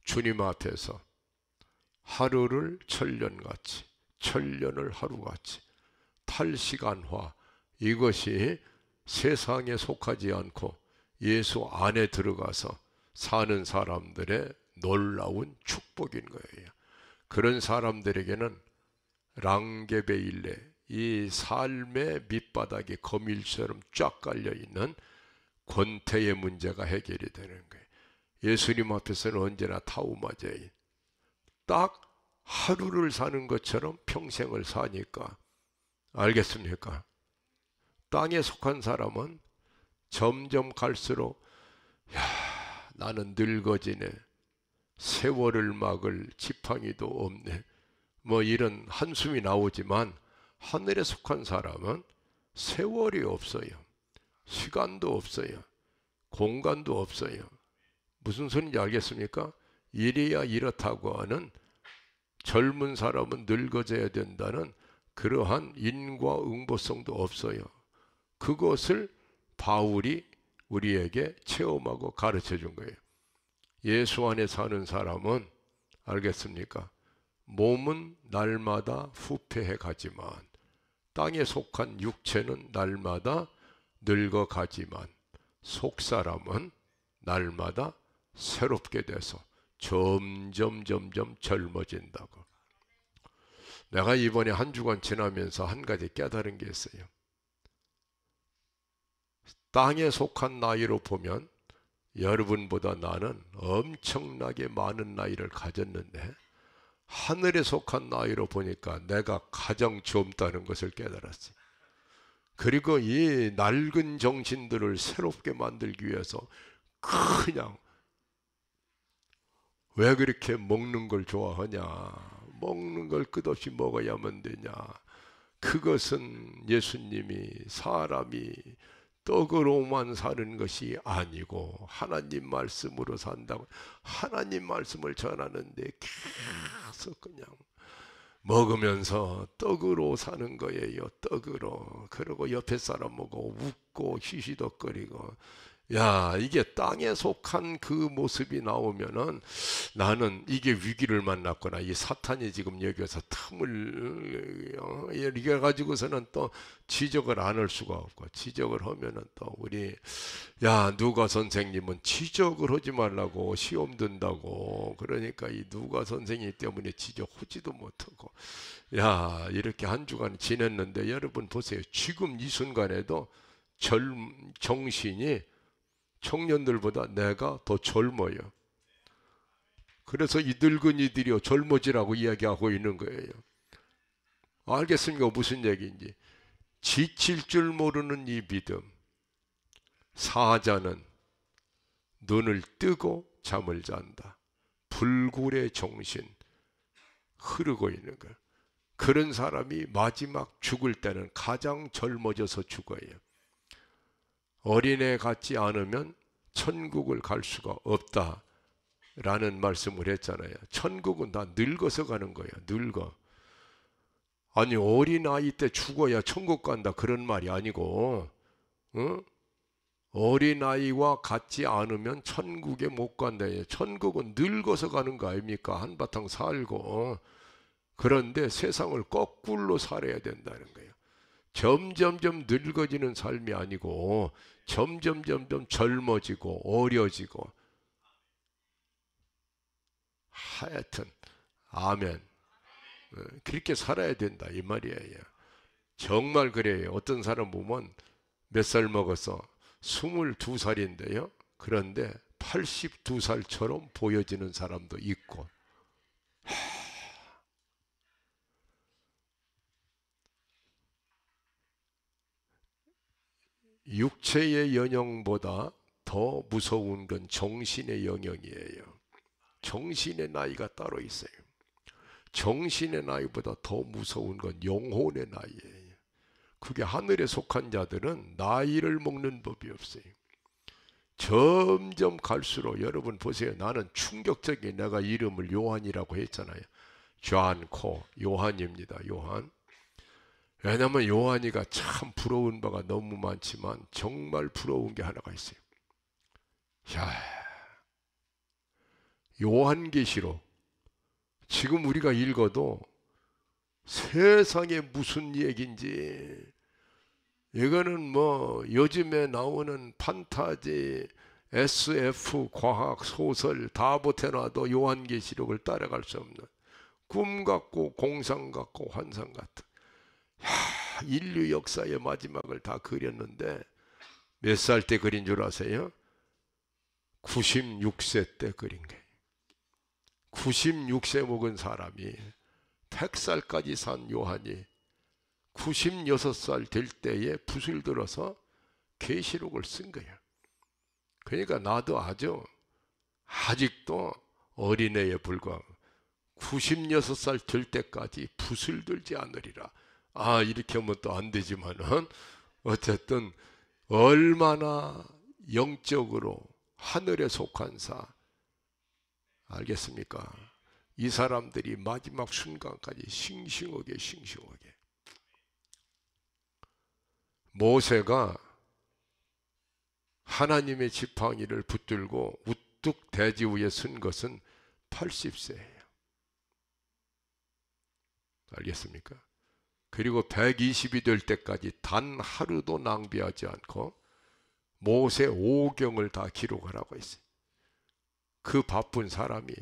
Speaker 1: 주님 앞에서 하루를 천년같이, 천년을 하루같이, 탈시간화, 이것이 세상에 속하지 않고 예수 안에 들어가서 사는 사람들의 놀라운 축복인 거예요. 그런 사람들에게는 랑게베일레, 이 삶의 밑바닥에 거밀처럼 쫙 깔려있는 권태의 문제가 해결이 되는 거예요. 예수님 앞에서는 언제나 타우마제인, 딱 하루를 사는 것처럼 평생을 사니까. 알겠습니까? 땅에 속한 사람은 점점 갈수록 나는 늙어지네, 세월을 막을 지팡이도 없네, 뭐 이런 한숨이 나오지만 하늘에 속한 사람은 세월이 없어요. 시간도 없어요. 공간도 없어요. 무슨 소리인지 알겠습니까? 이래야 이렇다고 하는, 젊은 사람은 늙어져야 된다는 그러한 인과응보성도 없어요. 그것을 바울이 우리에게 체험하고 가르쳐 준 거예요. 예수 안에 사는 사람은, 알겠습니까? 몸은 날마다 후패해 가지만, 땅에 속한 육체는 날마다 늙어가지만, 속사람은 날마다 새롭게 돼서 점점 젊어진다고. 내가 이번에 한 주간 지나면서 한 가지 깨달은 게 있어요. 땅에 속한 나이로 보면 여러분보다 나는 엄청나게 많은 나이를 가졌는데, 하늘에 속한 나이로 보니까 내가 가장 젊다는 것을 깨달았어요. 그리고 이 낡은 정신들을 새롭게 만들기 위해서 그냥, 왜 그렇게 먹는 걸 좋아하냐, 먹는 걸 끝없이 먹어야만 되냐. 그것은 예수님이 사람이 떡으로만 사는 것이 아니고 하나님 말씀으로 산다고. 하나님 말씀을 전하는데 계속 그냥 먹으면서 떡으로 사는 거예요. 떡으로. 그리고 옆에 사람하고 웃고 히히덕거리고. 야, 이게 땅에 속한 그 모습이 나오면은 나는 이게 위기를 만났구나. 이 사탄이 지금 여기서 틈을 이렇게 가지고서는 또 지적을 안 할 수가 없고, 지적을 하면은 또 우리, 야, 누가 선생님은 지적을 하지 말라고 시험 든다고. 그러니까 이 누가 선생님 때문에 지적하지도 못하고. 야, 이렇게 한 주간 지냈는데 여러분 보세요. 지금 이 순간에도 정신이 청년들보다 내가 더 젊어요. 그래서 이 늙은이들이 젊어지라고 이야기하고 있는 거예요. 알겠습니까? 무슨 얘기인지. 지칠 줄 모르는 이 믿음. 사자는 눈을 뜨고 잠을 잔다. 불굴의 정신 흐르고 있는 거예요. 그런 사람이 마지막 죽을 때는 가장 젊어져서 죽어요. 어린애 같지 않으면 천국을 갈 수가 없다 라는 말씀을 했잖아요. 천국은 다 늙어서 가는 거예요. 늙어. 아니, 어린아이 때 죽어야 천국 간다 그런 말이 아니고, 어린아이와 같지 않으면 천국에 못 간다. 천국은 늙어서 가는 거 아닙니까? 한바탕 살고. 그런데 세상을 거꾸로 살아야 된다는 거예요. 점점점 늙어지는 삶이 아니고 점점점 젊어지고 어려지고. 하여튼 아멘. 그렇게 살아야 된다 이 말이에요. 정말 그래요. 어떤 사람 보면 몇 살 먹어서 22살인데요. 그런데 82살처럼 보여지는 사람도 있고. 육체의 연령보다 더 무서운 건 정신의 영역이에요. 정신의 나이가 따로 있어요. 정신의 나이보다 더 무서운 건 영혼의 나이예요. 그게 하늘에 속한 자들은 나이를 먹는 법이 없어요. 점점 갈수록 여러분 보세요. 나는 충격적인, 내가 이름을 요한이라고 했잖아요. 존코 요한입니다. 요한. 왜냐하면 요한이가 참 부러운 바가 너무 많지만 정말 부러운 게 하나가 있어요. 야, 요한계시록 지금 우리가 읽어도 세상에 무슨 얘기인지, 이거는 뭐 요즘에 나오는 판타지, SF, 과학, 소설 다 보태놔도 요한계시록을 따라갈 수 없는, 꿈 같고 공상 같고 환상 같은, 인류 역사의 마지막을 다 그렸는데 몇 살 때 그린 줄 아세요? 96세 때 그린 거예요. 96세 먹은 사람이 100살까지 산 요한이 96살 될 때에 붓을 들어서 계시록을 쓴 거예요. 그러니까 나도 아직도 어린애에 불과하고 96살 될 때까지 붓을 들지 않으리라. 이렇게 하면 또 안 되지만은 어쨌든 얼마나 영적으로 하늘에 속한 사, 알겠습니까? 이 사람들이 마지막 순간까지 싱싱하게 모세가 하나님의 지팡이를 붙들고 우뚝 대지 위에 선 것은 80세예요. 알겠습니까? 그리고 120이 될 때까지 단 하루도 낭비하지 않고 모세 5경을 다 기록하라고 했어요. 그 바쁜 사람이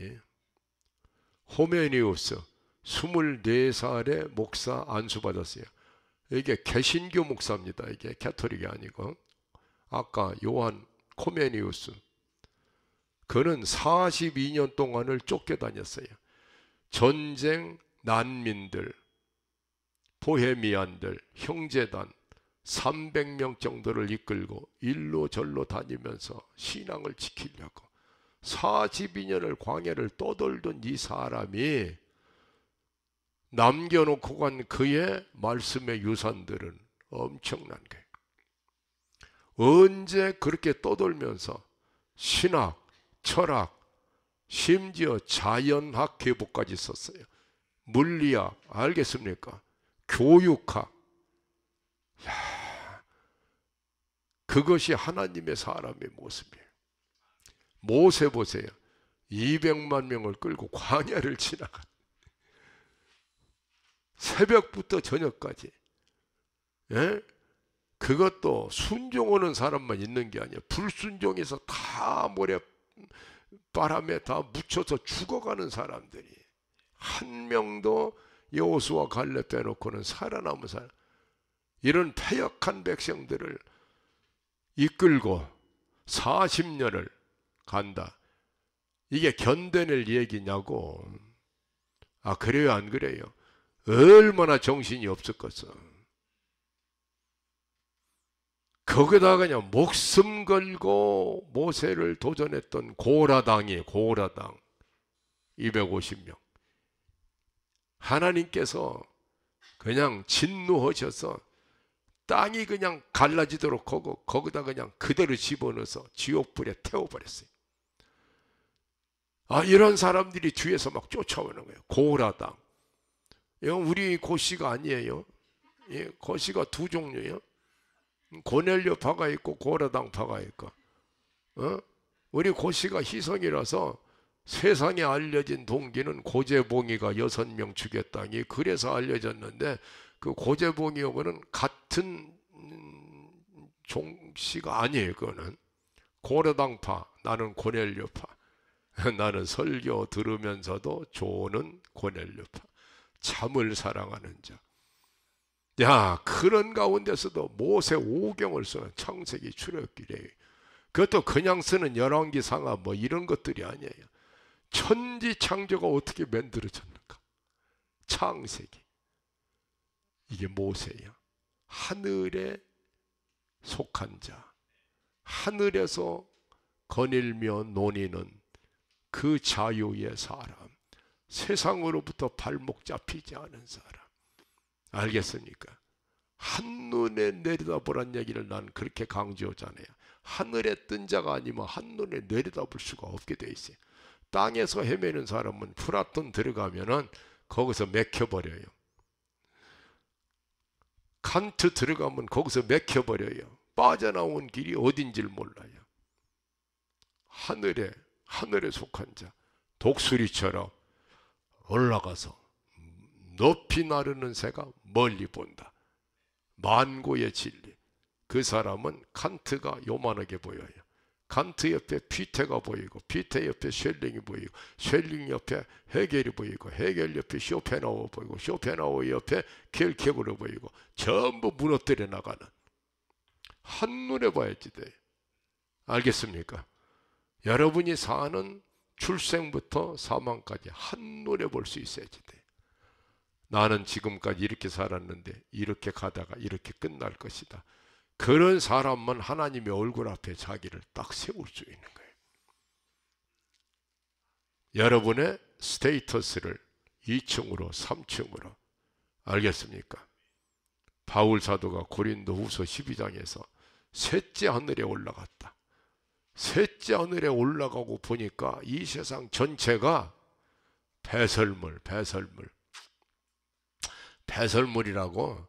Speaker 1: 호메니우스 24살에 목사 안수받았어요. 이게 개신교 목사입니다. 이게 캐토릭이 아니고. 아까 요한 호메니우스, 그는 42년 동안을 쫓겨다녔어요. 전쟁, 난민들, 보헤미안들, 형제단 300명 정도를 이끌고 일로 절로 다니면서 신앙을 지키려고 42년을 광야를 떠돌던 이 사람이 남겨놓고 간 그의 말씀의 유산들은 엄청난 거예요. 언제 그렇게 떠돌면서 신학, 철학, 심지어 자연학 계보까지 썼어요. 물리학, 알겠습니까? 교육학. 그것이 하나님의 사람의 모습이에요. 모세 보세요. 200만 명을 끌고 광야를 지나가. 새벽부터 저녁까지. 예? 그것도 순종하는 사람만 있는 게 아니에요. 불순종해서 다 바람에 다 묻혀서 죽어가는 사람들이 한 명도 여호수아 갈렙 빼놓고는 살아남은 사람, 이런 패역한 백성들을 이끌고 40년을 간다. 이게 견뎌낼 얘기냐고. 그래요 안 그래요? 얼마나 정신이 없었겠어. 거기다가 그냥 목숨 걸고 모세를 도전했던 고라당 250명. 하나님께서 그냥 진노하셔서 땅이 그냥 갈라지도록 거기다 그냥 그대로 집어넣어서 지옥불에 태워버렸어요. 이런 사람들이 뒤에서 막 쫓아오는 거예요. 고라당. 이건 우리 고씨가 아니에요. 고씨가 두 종류예요. 고넬료 파가 있고 고라당 파가 있고. 우리 고씨가 희성이라서 세상에 알려진 동기는 고재봉이가 6명 죽였다니 그래서 알려졌는데, 그 고재봉이하고는 같은 종씨가 아니에요. 그거는 고려당파, 나는 고넬료파. 나는 설교 들으면서도 조는 고넬료파. 참을 사랑하는 자. 야, 그런 가운데서도 모세 오경을 쓰는 창세기, 출애굽기, 레위기, 그것도 그냥 쓰는 열왕기, 상하 뭐 이런 것들이 아니에요. 천지 창조가 어떻게 만들어졌는가? 창세기. 이게 모세야. 하늘에 속한 자, 하늘에서 거닐며 논이는 그 자유의 사람, 세상으로부터 발목 잡히지 않은 사람. 알겠습니까? 한눈에 내려다보란 얘기를 난 그렇게 강조하잖아요. 하늘에 뜬 자가 아니면 한눈에 내려다볼 수가 없게 돼 있어요. 땅에서 헤매는 사람은 플라톤 들어가면은 거기서 맥혀버려요. 칸트 들어가면 거기서 맥혀버려요. 빠져나온 길이 어딘지를 몰라요. 하늘에 속한 자, 독수리처럼 올라가서 높이 나르는 새가 멀리 본다. 만고의 진리. 그 사람은 칸트가 요만하게 보여요. 칸트 옆에 피테가 보이고, 피테 옆에 쉘링이 보이고, 쉘링 옆에 헤겔이 보이고, 헤겔 옆에 쇼펜하우어 보이고, 쇼펜하우어 옆에 켈케고르 보이고, 전부 무너뜨려 나가는, 한눈에 봐야지 돼. 알겠습니까? 여러분이 사는 출생부터 사망까지 한눈에 볼 수 있어야지 돼. 나는 지금까지 이렇게 살았는데 이렇게 가다가 이렇게 끝날 것이다. 그런 사람만 하나님의 얼굴 앞에 자기를 딱 세울 수 있는 거예요. 여러분의 스테이터스를 2층으로 3층으로. 알겠습니까? 바울 사도가 고린도후서 12장에서 셋째 하늘에 올라갔다. 셋째 하늘에 올라가고 보니까 이 세상 전체가 배설물이라고,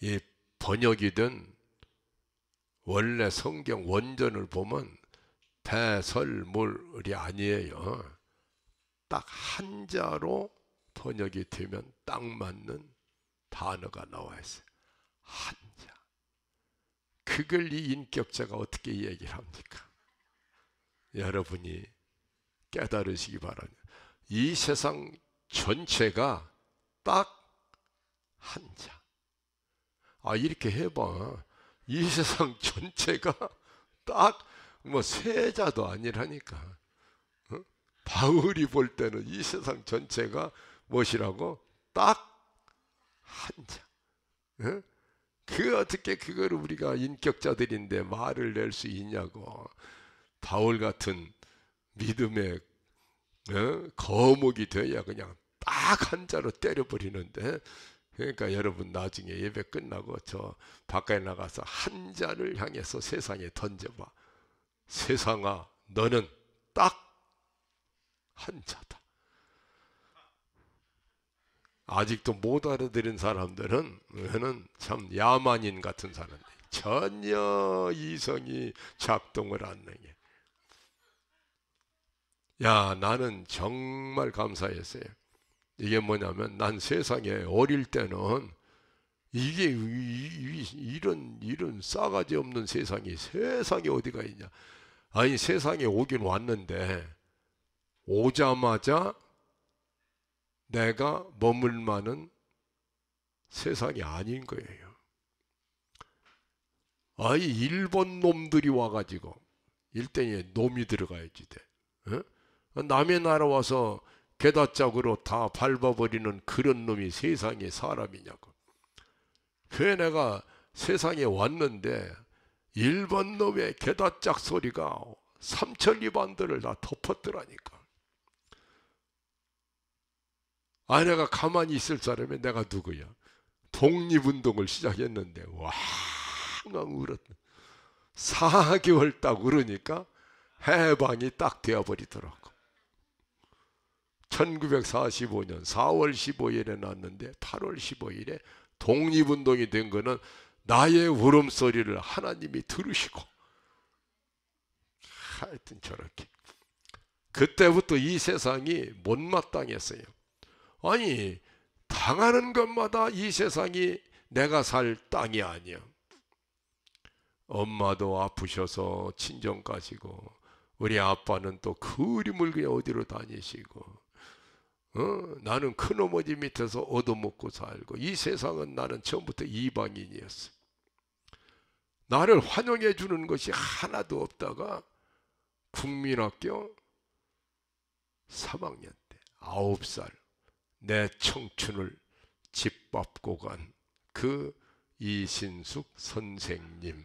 Speaker 1: 이 번역이든 원래 성경 원전을 보면 배설물이 아니에요. 딱 한자로 번역이 되면 딱 맞는 단어가 나와 있어요. 한자. 그걸 이 인격자가 어떻게 얘기를 합니까? 여러분이 깨달으시기 바랍니다. 이 세상 전체가 딱 한자. 이렇게 해봐. 이 세상 전체가 딱 뭐 세자도 아니라니까. 바울이 볼 때는 이 세상 전체가 무엇이라고? 딱 한자. 그 어떻게 그걸 우리가 인격자들인데 말을 낼 수 있냐고. 바울 같은 믿음의 거목이 돼야 그냥 딱 한자로 때려버리는데, 그러니까 여러분 나중에 예배 끝나고 저 바깥에 나가서 한자를 향해서 세상에 던져봐. 세상아, 너는 딱 한자다. 아직도 못 알아들은 사람들은 참 야만인 같은 사람들, 전혀 이성이 작동을 안 하게. 야, 나는 정말 감사했어요. 이게 뭐냐면, 난 세상에 어릴 때는 이게 이런 싸가지 없는 세상이 어디가 있냐. 아니, 세상에 오긴 왔는데 오자마자 내가 머물 만한 세상이 아닌 거예요. 아니, 일본 놈들이 와가지고, 일등에 놈이 들어가야지 돼. 남의 나라 와서 게다짝으로 다 밟아버리는 그런 놈이 세상에 사람이냐고. 그래 내가 세상에 왔는데 일본 놈의 게다짝 소리가 삼천리반들을 다 덮었더라니까. 내가 가만히 있을 사람이 내가 누구야? 독립운동을 시작했는데 왕왕 울었다. 4개월 딱 울으니까 해방이 딱 되어버리더라고. 1945년 4월 15일에 났는데 8월 15일에 독립운동이 된 거는 나의 울음소리를 하나님이 들으시고, 하여튼 저렇게. 그때부터 이 세상이 못마땅했어요. 아니, 당하는 것마다 이 세상이 내가 살 땅이 아니야. 엄마도 아프셔서 친정 가시고, 우리 아빠는 또 그림을 그냥 어디로 다니시고, 나는 큰어머니 밑에서 얻어먹고 살고, 이 세상은 나는 처음부터 이방인이었어. 나를 환영해 주는 것이 하나도 없다가 국민학교 3학년 때 9살 내 청춘을 짓밟고 간 그 이신숙 선생님,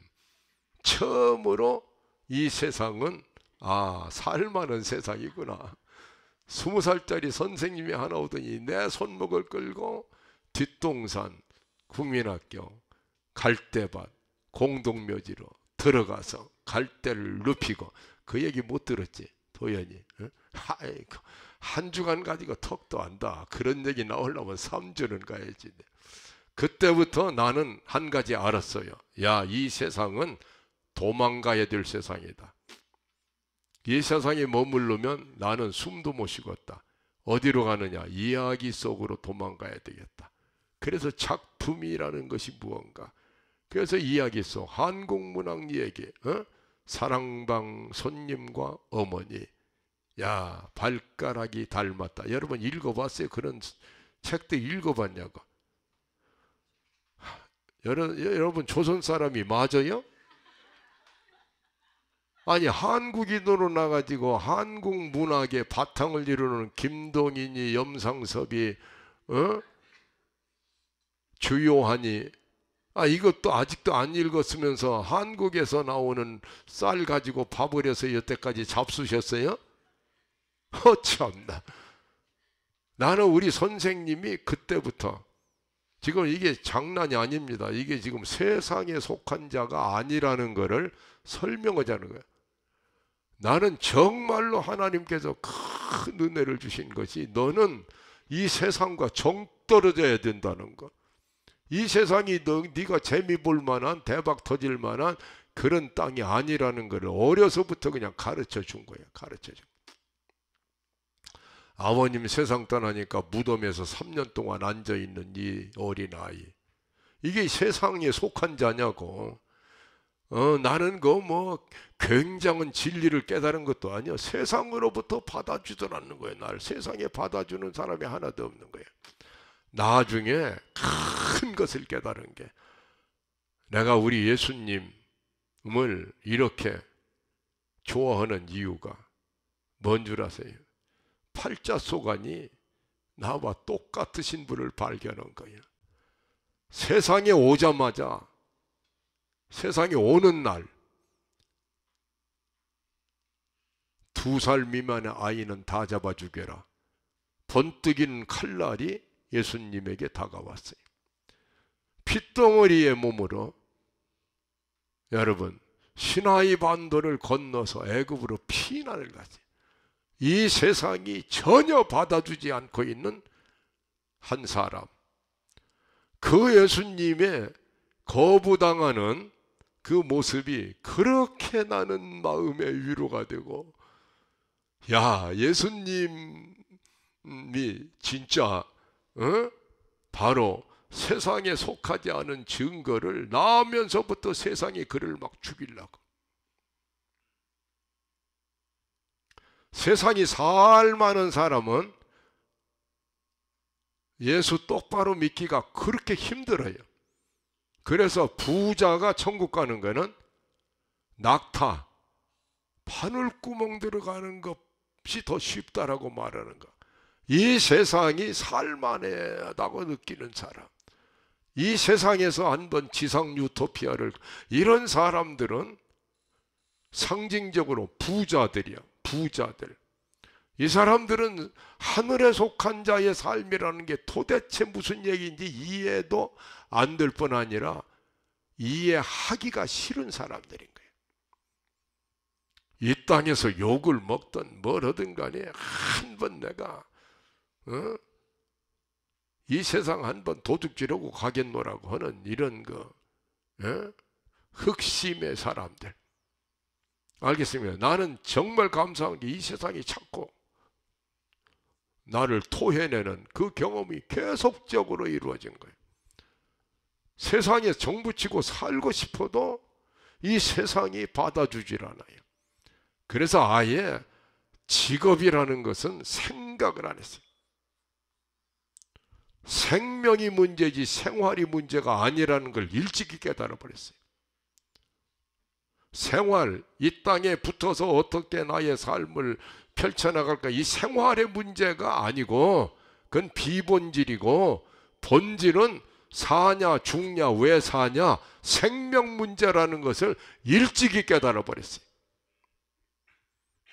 Speaker 1: 처음으로 이 세상은 살만한 세상이구나. 20살짜리 선생님이 하나 오더니 내 손목을 끌고 뒷동산 국민학교 갈대밭 공동묘지로 들어가서 갈대를 눕히고, 그 얘기 못 들었지 도연이? 아이고, 한 주간 가지고 턱도 안다. 그런 얘기 나오려면 3주는 가야지. 그때부터 나는 한 가지 알았어요. 야, 이 세상은 도망가야 될 세상이다. 이 세상에 머무르면 나는 숨도 못 쉬겠다. 어디로 가느냐? 이야기 속으로 도망가야 되겠다. 그래서 작품이라는 것이 무언가. 그래서 이야기 속 한국문학 얘기, 사랑방 손님과 어머니, 야, 발가락이 닮았다. 여러분 읽어봤어요? 그런 책도 읽어봤냐고. 여러분 조선 사람이 맞아요? 아니, 한국인으로 나가지고 한국 문학의 바탕을 이루는 김동인이, 염상섭이, 주요한이, 이것도 아직도 안 읽었으면서 한국에서 나오는 쌀 가지고 밥을 해서 여태까지 잡수셨어요? 참나. 나는 우리 선생님이 그때부터, 지금 이게 장난이 아닙니다. 이게 지금 세상에 속한 자가 아니라는 것을 설명하자는 거예요. 나는 정말로 하나님께서 큰 은혜를 주신 것이, 너는 이 세상과 정 떨어져야 된다는 거. 이 세상이 네가 재미 볼 만한, 대박 터질 만한 그런 땅이 아니라는 것을 어려서부터 그냥 가르쳐 준 거예요. 가르쳐 준. 아버님 세상 떠나니까 무덤에서 3년 동안 앉아있는 이 어린아이, 이게 세상에 속한 자냐고. 나는 굉장한 진리를 깨달은 것도 아니야. 세상으로부터 받아주질 않는 거예요. 날 세상에 받아주는 사람이 하나도 없는 거예요. 나중에 큰 것을 깨달은 게, 내가 우리 예수님을 이렇게 좋아하는 이유가 뭔 줄 아세요? 팔자소간이 나와 똑같으신 분을 발견한 거예요. 세상에 오자마자, 세상에 오는 날 2살 미만의 아이는 다 잡아 죽여라. 번뜩인 칼날이 예수님에게 다가왔어요. 핏덩어리의 몸으로 여러분 시나이 반도를 건너서 애굽으로 피난을 가지. 이 세상이 전혀 받아주지 않고 있는 한 사람, 그 예수님의 거부당하는 그 모습이 그렇게 나는 마음의 위로가 되고, 야, 예수님이 진짜 바로 세상에 속하지 않은 증거를 나오면서부터 세상이 그를 막 죽이려고. 세상이 살만한 사람은 예수 똑바로 믿기가 그렇게 힘들어요. 그래서 부자가 천국 가는 거는 낙타, 바늘구멍 들어가는 것이 더 쉽다라고 말하는 거. 이 세상이 살만하다고 느끼는 사람, 이 세상에서 한번 지상 유토피아를, 이런 사람들은 상징적으로 부자들이야. 부자들. 이 사람들은 하늘에 속한 자의 삶이라는 게 도대체 무슨 얘기인지 이해도 안 될 뿐 아니라 이해하기가 싫은 사람들인 거예요. 이 땅에서 욕을 먹든 뭘 하든 간에 한 번 내가 이 세상 한 번 도둑질하고 가겠노라고 하는 이런 흑심의 사람들. 알겠습니다. 나는 정말 감사한 게 이 세상이 자꾸 나를 토해내는 그 경험이 계속적으로 이루어진 거예요. 세상에 정부치고 살고 싶어도 이 세상이 받아주질 않아요. 그래서 아예 직업이라는 것은 생각을 안 했어요. 생명이 문제지 생활이 문제가 아니라는 걸 일찍이 깨달아 버렸어요. 생활, 이 땅에 붙어서 어떻게 나의 삶을 펼쳐나갈까, 이 생활의 문제가 아니고 그건 비본질이고, 본질은 사냐 죽냐 왜 사냐 생명 문제라는 것을 일찍이 깨달아 버렸어요.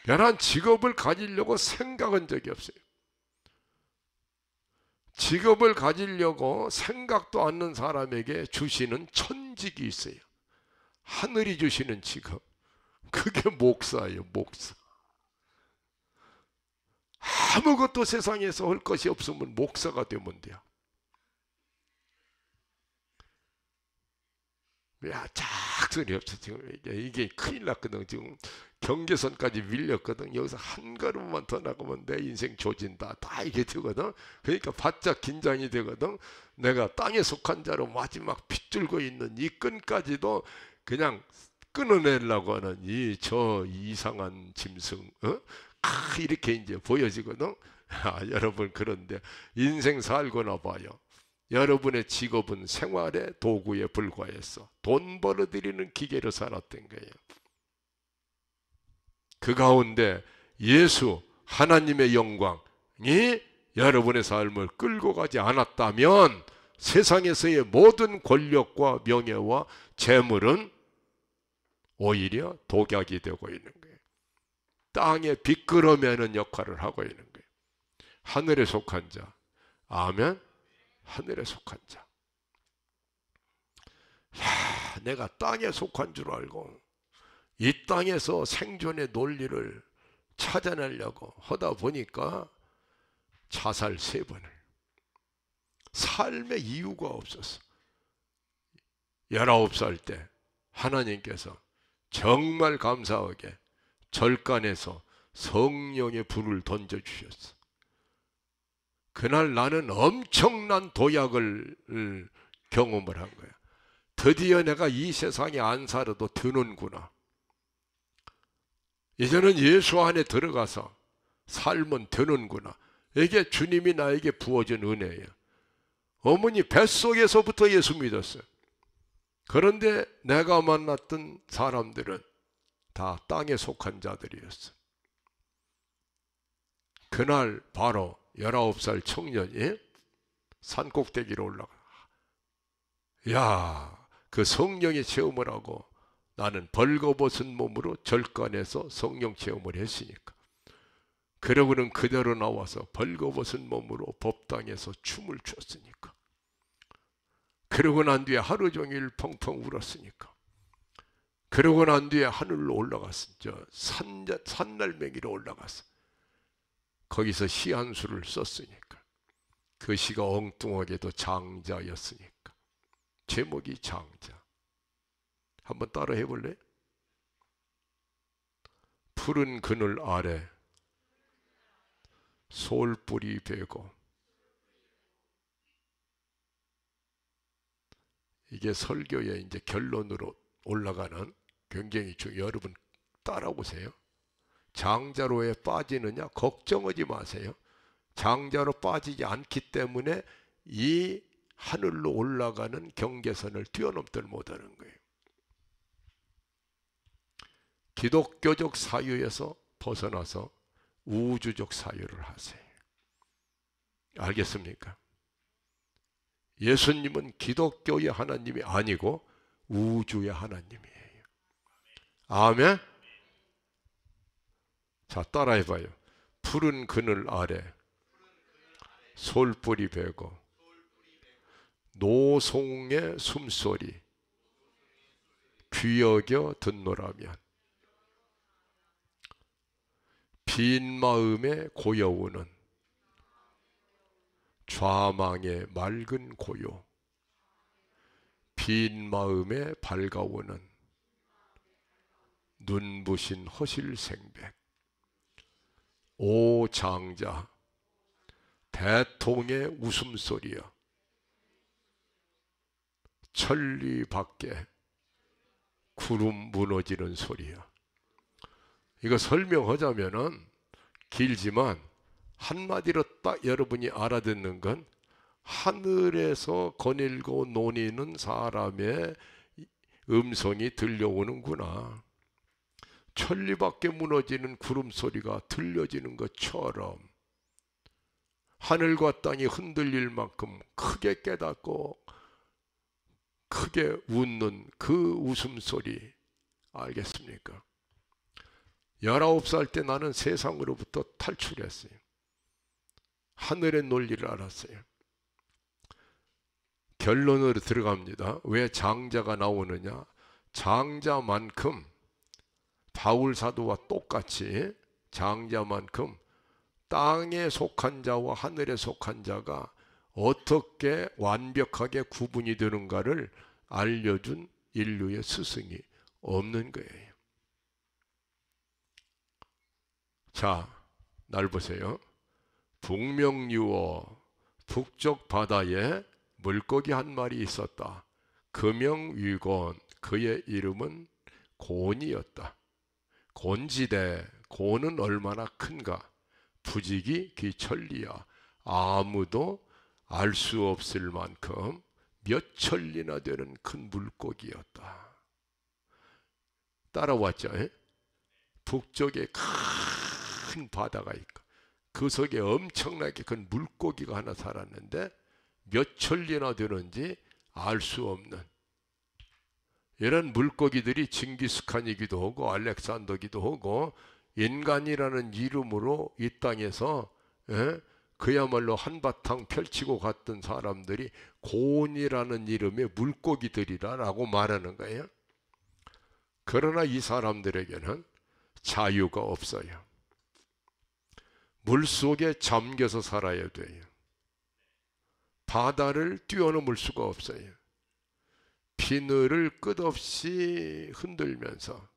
Speaker 1: 난 직업을 가지려고 생각한 적이 없어요. 직업을 가지려고 생각도 않는 사람에게 주시는 천직이 있어요. 하늘이 주시는 직업. 그게 목사예요, 목사. 아무것도 세상에서 할 것이 없으면 목사가 되면 돼요. 야, 작소리 없어. 지금 이게 큰일 났거든. 지금 경계선까지 밀렸거든. 여기서 한 걸음만 더 나가면 내 인생 조진다. 다 이게 되거든. 그러니까 바짝 긴장이 되거든. 내가 땅에 속한 자로 마지막 핏줄고 있는 이 끈까지도 그냥 끊어내려고 하는 저 이상한 짐승, 이렇게 이제 보여지거든. 여러분, 그런데 인생 살거나 봐요. 여러분의 직업은 생활의 도구에 불과했어. 돈 벌어들이는 기계로 살았던 거예요. 그 가운데 예수 하나님의 영광이 여러분의 삶을 끌고 가지 않았다면 세상에서의 모든 권력과 명예와 재물은 오히려 독약이 되고 있는 거예요. 땅에 비끄러매는 역할을 하고 있는 거예요. 하늘에 속한 자, 아멘. 하늘에 속한 자. 내가 땅에 속한 줄 알고 이 땅에서 생존의 논리를 찾아내려고 하다 보니까 자살 3번을. 삶의 이유가 없었어. 19살 때 하나님께서 정말 감사하게 절간에서 성령의 불을 던져주셨어. 그날 나는 엄청난 도약을 경험을 한 거야. 드디어 내가 이 세상에 안 살아도 되는구나. 이제는 예수 안에 들어가서 살면 되는구나. 이게 주님이 나에게 부어준 은혜예요. 어머니 뱃속에서부터 예수 믿었어요. 그런데 내가 만났던 사람들은 다 땅에 속한 자들이었어. 그날 바로 19살 청년이 산꼭대기로 올라가. 그 성령의 체험을 하고 나는 벌거벗은 몸으로 절간에서 성령 체험을 했으니까. 그러고는 그대로 나와서 벌거벗은 몸으로 법당에서 춤을 췄으니까. 그러고 난 뒤에 하루 종일 펑펑 울었으니까. 그러고 난 뒤에 하늘로 올라갔어. 산날맹이로 올라갔어. 거기서 시 한 수를 썼으니까. 그 시가 엉뚱하게도 장자였으니까. 제목이 장자. 한번 따라 해볼래? 푸른 그늘 아래 솔뿌리 베고. 이게 설교의 이제 결론으로 올라가는 굉장히 여러분 따라오세요. 장자로에 빠지느냐 걱정하지 마세요. 장자로 빠지지 않기 때문에 이 하늘로 올라가는 경계선을 뛰어넘들 못하는 거예요. 기독교적 사유에서 벗어나서 우주적 사유를 하세요. 알겠습니까? 예수님은 기독교의 하나님이 아니고 우주의 하나님이에요. 아멘. 자, 따라해봐요. 푸른 그늘 아래 솔뿌리 베고 노송의 숨소리 귀여겨 듣노라면 빈 마음에 고여오는 좌망의 맑은 고요, 빈 마음에 밝아오는 눈부신 허실생백, 오 장자, 대통의 웃음소리여, 천리 밖에 구름 무너지는 소리여. 이거 설명하자면은 길지만 한마디로 딱 여러분이 알아듣는 건 하늘에서 거닐고 노니는 사람의 음성이 들려오는구나. 천리 밖에 무너지는 구름 소리가 들려지는 것처럼 하늘과 땅이 흔들릴 만큼 크게 깨닫고 크게 웃는 그 웃음소리 알겠습니까? 19살 때 나는 세상으로부터 탈출했어요. 하늘의 논리를 알았어요. 결론으로 들어갑니다. 왜 장자가 나오느냐? 장자만큼 바울 사도와 똑같이 장자만큼 땅에 속한 자와 하늘에 속한 자가 어떻게 완벽하게 구분이 되는가를 알려준 인류의 스승이 없는 거예요. 자, 날 보세요. 북명유어 북쪽 바다에 물고기 한 마리 있었다. 금영위곤, 그의 이름은 곤이었다. 곤지대, 곤은 얼마나 큰가? 부지기 기천리야. 아무도 알 수 없을 만큼 몇 천리나 되는 큰 물고기였다. 따라왔죠. 북쪽에 큰 바다가 있고 그 속에 엄청나게 큰 물고기가 하나 살았는데 몇 천리나 되는지 알 수 없는 이런 물고기들이 징기스칸이기도 하고 알렉산더기도 하고 인간이라는 이름으로 이 땅에서 그야말로 한바탕 펼치고 갔던 사람들이 곤이라는 이름의 물고기들이라고 말하는 거예요. 그러나 이 사람들에게는 자유가 없어요. 물속에 잠겨서 살아야 돼요. 바다를 뛰어넘을 수가 없어요. 비늘을 끝없이 흔들면서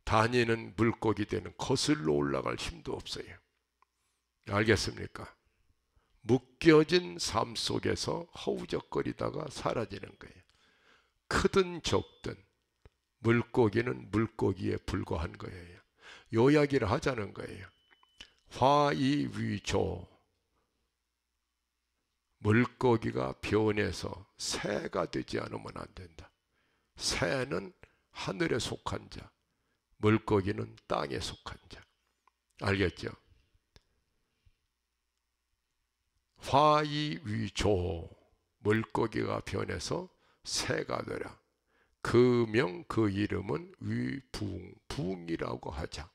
Speaker 1: 다니는 물고기들은 거슬러 올라갈 힘도 없어요. 알겠습니까? 묶여진 삶 속에서 허우적거리다가 사라지는 거예요. 크든 적든 물고기는 물고기에 불과한 거예요. 요 이야기를 하자는 거예요. 화이위조, 물고기가 변해서 새가 되지 않으면 안 된다. 새는 하늘에 속한 자, 물고기는 땅에 속한 자. 알겠죠? 화이위조, 물고기가 변해서 새가 되라. 그 명, 그 이름은 위붕, 붕이라고 하자.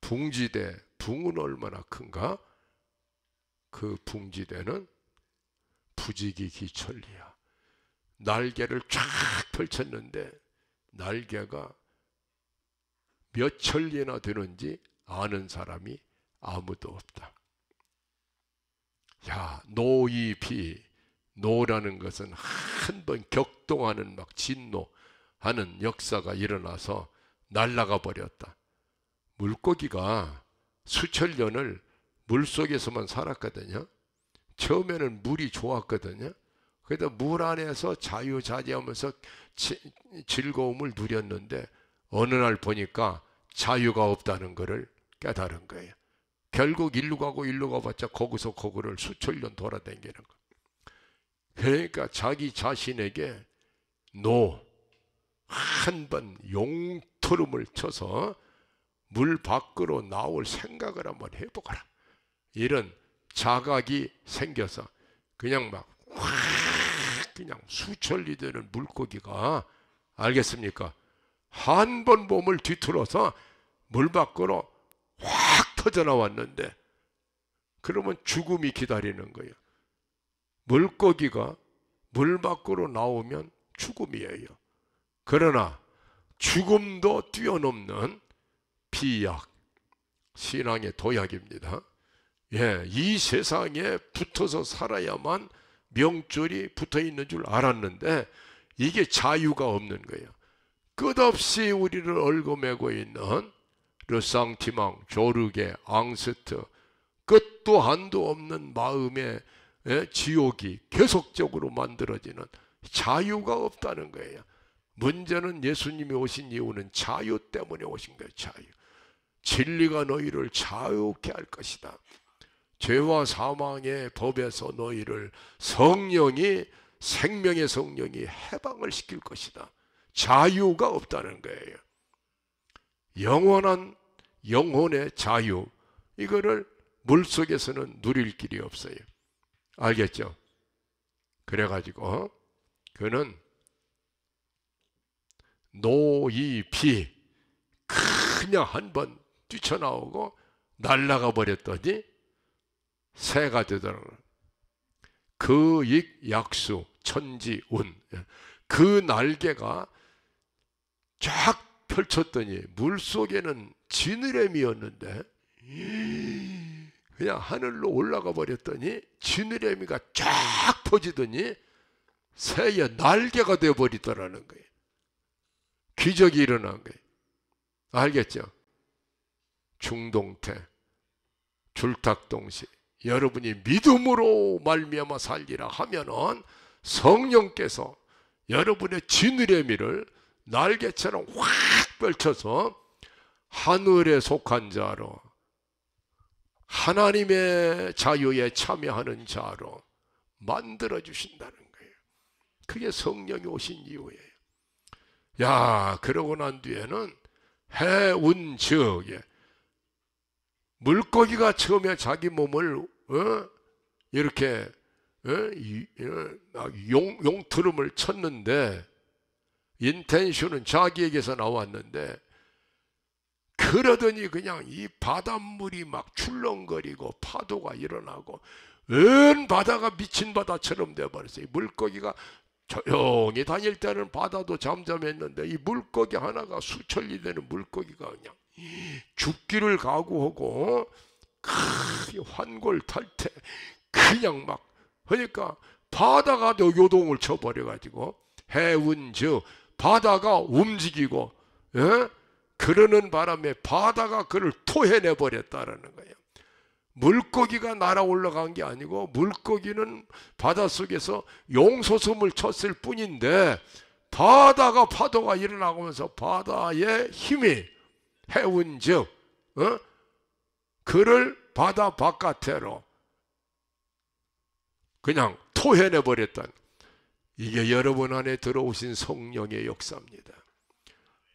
Speaker 1: 붕지대, 붕은 얼마나 큰가? 그 붕지대는 부지기 기천리야. 날개를 쫙 펼쳤는데 날개가 몇 천리나 되는지 아는 사람이 아무도 없다. 야, 노이비, 노라는 것은 한 번 격동하는 막 진노하는 역사가 일어나서 날아가 버렸다. 물고기가 수천 년을 물속에서만 살았거든요. 처음에는 물이 좋았거든요. 그래도 물 안에서 자유자재하면서 즐거움을 누렸는데 어느 날 보니까 자유가 없다는 것을 깨달은 거예요. 결국 일로 가고 일로 가봤자 거기서 거기를 수천 년 돌아다니는 거예요. 그러니까 자기 자신에게 한 번 용투름을 쳐서 물 밖으로 나올 생각을 한번 해보거라. 이런 자각이 생겨서 그냥 막 그냥 수천리 되는 물고기가 알겠습니까? 한 번 몸을 뒤틀어서 물 밖으로 확 터져 나왔는데 그러면 죽음이 기다리는 거예요. 물고기가 물 밖으로 나오면 죽음이에요. 그러나 죽음도 뛰어넘는 비약, 신앙의 도약입니다. 예, 이 세상에 붙어서 살아야만 명줄이 붙어 있는 줄 알았는데 이게 자유가 없는 거예요. 끝없이 우리를 얽어매고 있는 르상티망, 조르게, 앙스트, 끝도 한도 없는 마음의 지옥이 계속적으로 만들어지는 자유가 없다는 거예요. 문제는 예수님이 오신 이유는 자유 때문에 오신 거예요. 자유. 진리가 너희를 자유케 할 것이다. 죄와 사망의 법에서 너희를 성령이, 생명의 성령이 해방을 시킬 것이다. 자유가 없다는 거예요. 영원한 영혼의 자유, 이거를 물속에서는 누릴 길이 없어요. 알겠죠? 그래가지고 그는 노이비 그냥 한번 뛰쳐나오고 날아가 버렸더니 새가 되더라고요. 그익 약수 천지운, 그 날개가 쫙 펼쳤더니 물속에는 지느러미였는데 그냥 하늘로 올라가 버렸더니 지느러미가 쫙 퍼지더니 새의 날개가 되어버리더라는 거예요. 기적이 일어난 거예요. 알겠죠? 중동태, 줄탁동시, 여러분이 믿음으로 말미암아 살리라 하면은 성령께서 여러분의 지느러미를 날개처럼 확 펼쳐서 하늘에 속한 자로, 하나님의 자유에 참여하는 자로 만들어 주신다는 거예요. 그게 성령이 오신 이유예요. 야, 그러고 난 뒤에는 해운즉, 물고기가 처음에 자기 몸을 이렇게 용트름을 쳤는데 인텐션은 자기에게서 나왔는데, 그러더니 그냥 이 바닷물이 막 출렁거리고 파도가 일어나고 온 바다가 미친 바다처럼 되어버렸어요. 물고기가 조용히 다닐 때는 바다도 잠잠했는데 이 물고기 하나가 수천리 되는 물고기가 그냥 죽기를 각오하고 환골탈태 그냥 막 그러니까 바다가 요동을 쳐버려가지고 해운즉 바다가 움직이고, 그러는 바람에 바다가 그를 토해내버렸다라는 거예요. 물고기가 날아 올라간 게 아니고 물고기는 바닷속에서 용솟음을 쳤을 뿐인데 바다가 파도가 일어나면서 바다의 힘이 해운즉 그를 바다 바깥으로 그냥 토해내버렸다는, 이게 여러분 안에 들어오신 성령의 역사입니다.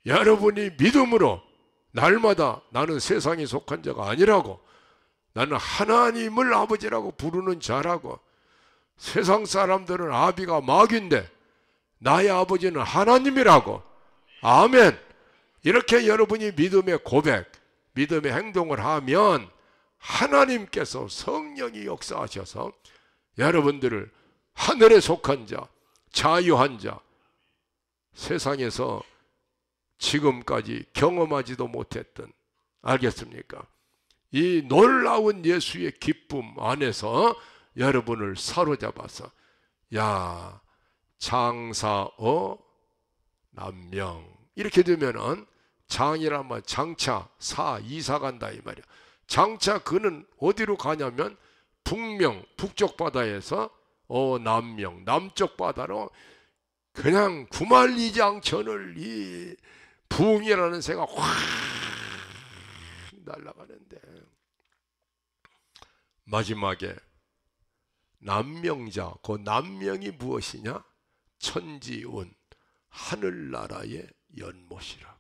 Speaker 1: 여러분이 믿음으로 날마다 나는 세상에 속한 자가 아니라고, 나는 하나님을 아버지라고 부르는 자라고, 세상 사람들은 아비가 마귀인데 나의 아버지는 하나님이라고, 아멘. 이렇게 여러분이 믿음의 고백, 믿음의 행동을 하면 하나님께서 성령이 역사하셔서 여러분들을 하늘에 속한 자, 자유한 자, 세상에서 지금까지 경험하지도 못했던, 알겠습니까? 이 놀라운 예수의 기쁨 안에서 여러분을 사로잡아서, 야, 장사어 남명, 이렇게 되면은 장이란 말, 장차, 이사 간다 이 말이야. 장차 그는 어디로 가냐면 북명, 북쪽 바다에서 남명, 남쪽 바다로 그냥 구말리장천을 이 부흥이라는 새가 확 날아가는데, 마지막에 남명자, 그 남명이 무엇이냐? 천지운, 하늘나라의 연못이라고.